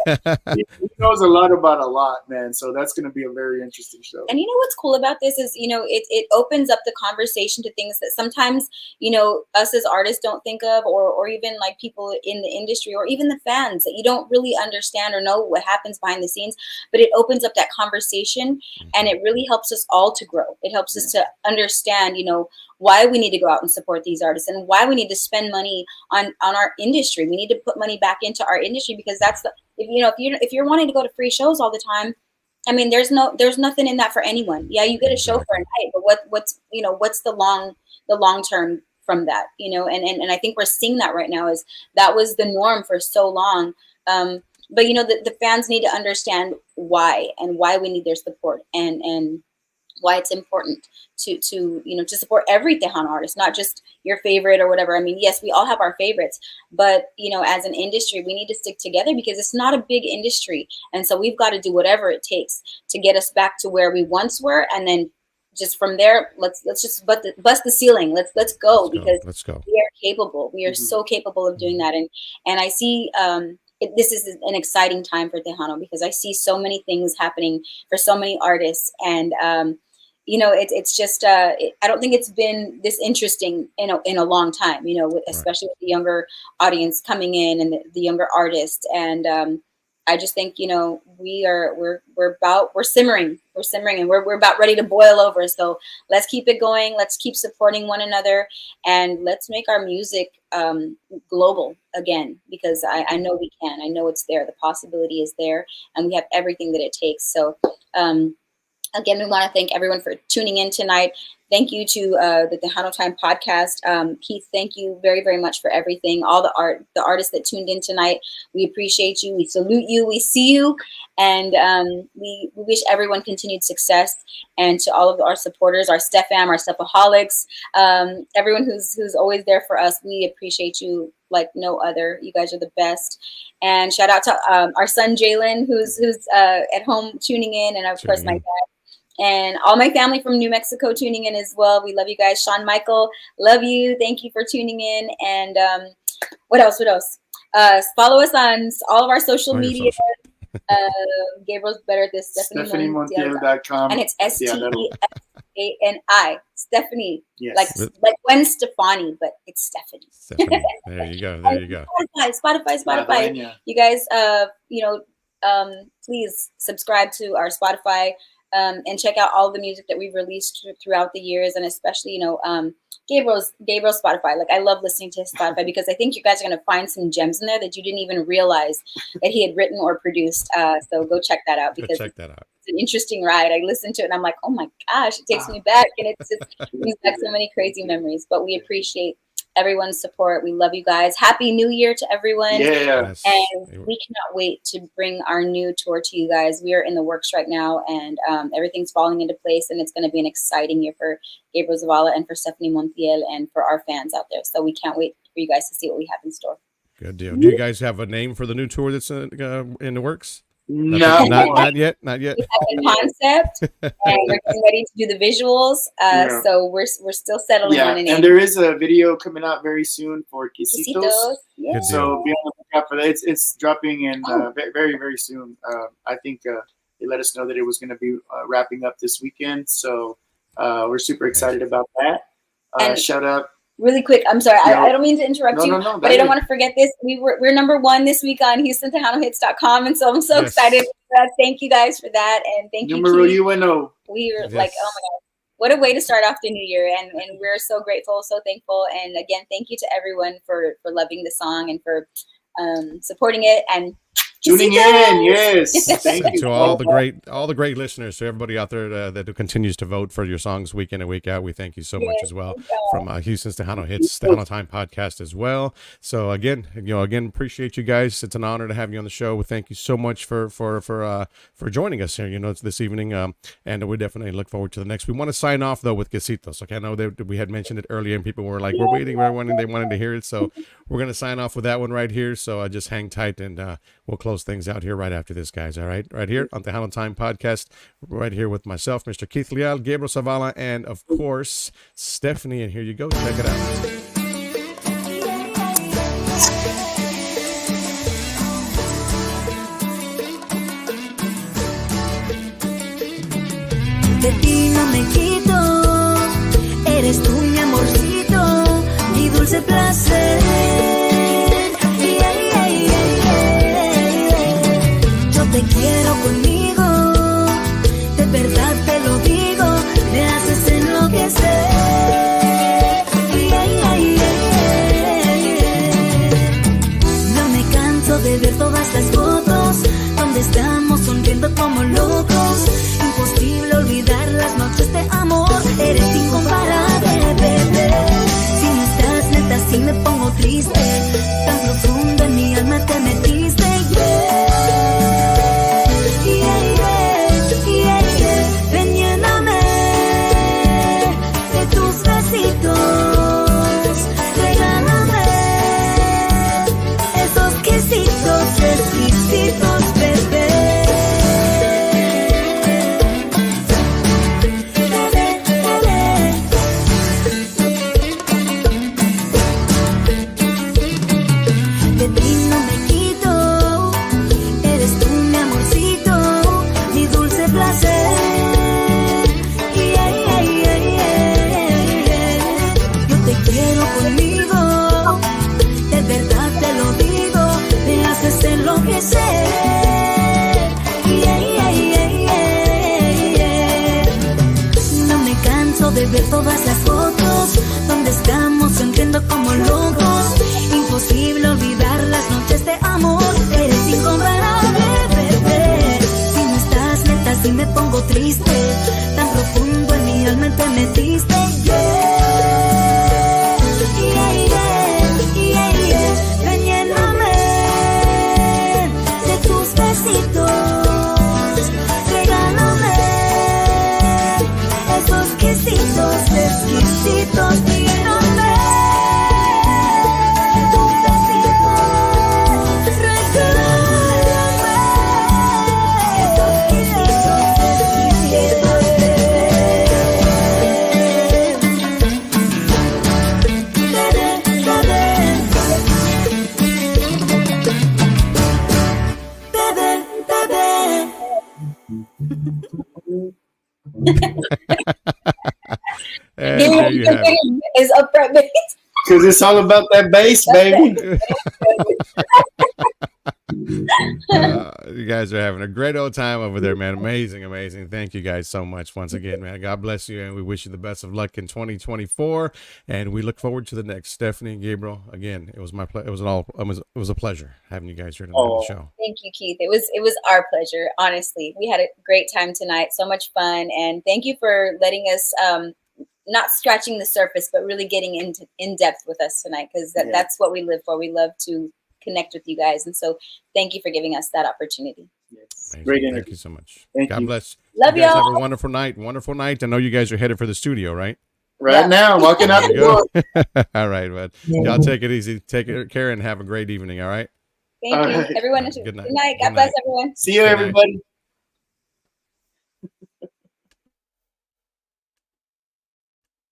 He knows a lot about a lot, man. So that's going to be a very interesting show. And what's cool about this is, it opens up the conversation to things that sometimes, us as artists don't think of, or even like people in the industry, or even the fans, that you don't really understand or know what happens behind the scenes. But it opens up that conversation, and it really helps us all to grow. It helps us to understand, why we need to go out and support these artists, and why we need to spend money on our industry. We need to put money back into our industry, because that's if you're wanting to go to free shows all the time, I mean, there's nothing in that for anyone. Yeah, you get a show for a night, but what's the long term from that? And I think we're seeing that right now, is that was the norm for so long. But the fans need to understand why we need their support, and why it's important to support every Tejano artist, not just your favorite or whatever. I mean, yes, we all have our favorites, but as an industry, we need to stick together, because it's not a big industry, and so we've got to do whatever it takes to get us back to where we once were, and then just from there, let's just bust the ceiling. Let's go. We are capable. We are so capable of doing that, and I see. This is an exciting time for Tejano, because I see so many things happening for so many artists, and it's just I don't think it's been this interesting in a long time. Especially with the younger audience coming in, and the younger artists, and I just think we're simmering, and we're about ready to boil over. So let's keep it going. Let's keep supporting one another, and let's make our music global again, because I know we can. I know it's there. The possibility is there, and we have everything that it takes. So again, we want to thank everyone for tuning in tonight. thank you to the Tejano Time podcast. Keith, thank you very, very much for everything. All the artists that tuned in tonight, we appreciate you. We salute you. We see you. And we wish everyone continued success. And to all of our supporters, our Stefam, our Stepaholics, everyone who's always there for us, we appreciate you like no other. You guys are the best. And shout out to our son Jalen, who's at home tuning in, and of course my dad. And all my family from New Mexico tuning in as well. We love you guys. Sean Michael, love you. Thank you for tuning in. And what else? Follow us on all of our social media. Gabriel's better at this. StefaniMontiel.com. And it's STEFANI. Stephanie. Yes. Like Gwen Stefani, but it's Stephanie. There you go. Spotify. You guys, please subscribe to our Spotify. And check out all the music that we've released throughout the years, and especially, Gabriel's Spotify. Like, I love listening to his Spotify because I think you guys are going to find some gems in there that you didn't even realize that he had written or produced. So go check that out because it's an interesting ride. I listened to it and I'm like, oh my gosh, it takes me back, and it brings back so many crazy memories. But we appreciate everyone's support. We love you guys. Happy New Year to everyone. Yeah. And we cannot wait to bring our new tour to you guys. We are in the works right now, and everything's falling into place, and it's going to be an exciting year for Gabriel Zavala and for Stefani Montiel and for our fans out there. So we can't wait for you guys to see what we have in store. Good deal. Do you guys have a name for the new tour that's in the works? No, not yet. We have a concept, and we're getting ready to do the visuals. So we're still settling on a name. And there is a video coming out very soon for Quesitos. Yeah. So be on the lookout for that. It's dropping in very, very soon. I think they let us know that it was going to be wrapping up this weekend. So we're super excited about that. Shout out. Really quick, I'm sorry, I don't mean to interrupt you, but I don't want to forget this. We're number 1 this week on HoustonTejanoHits.com, and so I'm so excited for that. Thank you guys for that, and thank you. Numero uno. We were like, oh my God, what a way to start off the new year, and we're so grateful, so thankful, and again, thank you to everyone for loving the song and for supporting it and tuning in. Yes, thank you to all the great listeners, to everybody out there that continues to vote for your songs week in and week out. We thank you so much as well from Houston's Tejano Hits, Tejano Time podcast as well. So again, appreciate you guys. It's an honor to have you on the show. We thank you so much for joining us here. This evening, and we definitely look forward to the next. We want to sign off though with Quesitos. Okay, I know that we had mentioned it earlier, and people were like, "We're waiting, they wanted to hear it." So we're gonna sign off with that one right here. So just hang tight, and we'll close things out here right after this, guys. All right here on the Tejano Time podcast, right here with myself, Mr. Keith Leal, Gabriel Zavala, and of course Stephanie. And here you go, check it out. De ti no me quito, eres tú mi amorcito, mi dulce placer. Te quiero conmigo, de verdad te lo digo, me haces enloquecer. No me canso de ver todas las fotos, donde estamos sonriendo como locos. Imposible olvidar las noches de amor, eres incomparable, bebé. Si no estás neta, si me pongo there you have it. Is upright bass. Because it's all about that bass, baby. You guys are having a great old time over there, man. Amazing, amazing. Thank you guys so much once again, man. God bless you, and we wish you the best of luck in 2024. And we look forward to the next. Stephanie and Gabriel, again, it was my it was a pleasure having you guys here tonight on the show. Thank you, Keith. It was our pleasure. Honestly, we had a great time tonight. So much fun, and thank you for letting us. Not scratching the surface, but really getting in depth with us tonight, because that's what we live for. We love to connect with you guys, and so thank you for giving us that opportunity. Yes. Great Thank Thank you so much. Thank God you. bless. Love you guys. y'all. Have a wonderful night. Wonderful night. I know you guys are headed for the studio, right? Right now, walking out the door. All right, bud. Y'all take it easy. Take care and have a great evening. All right. Thank you, everyone. Good night. God bless everyone. See you, everybody.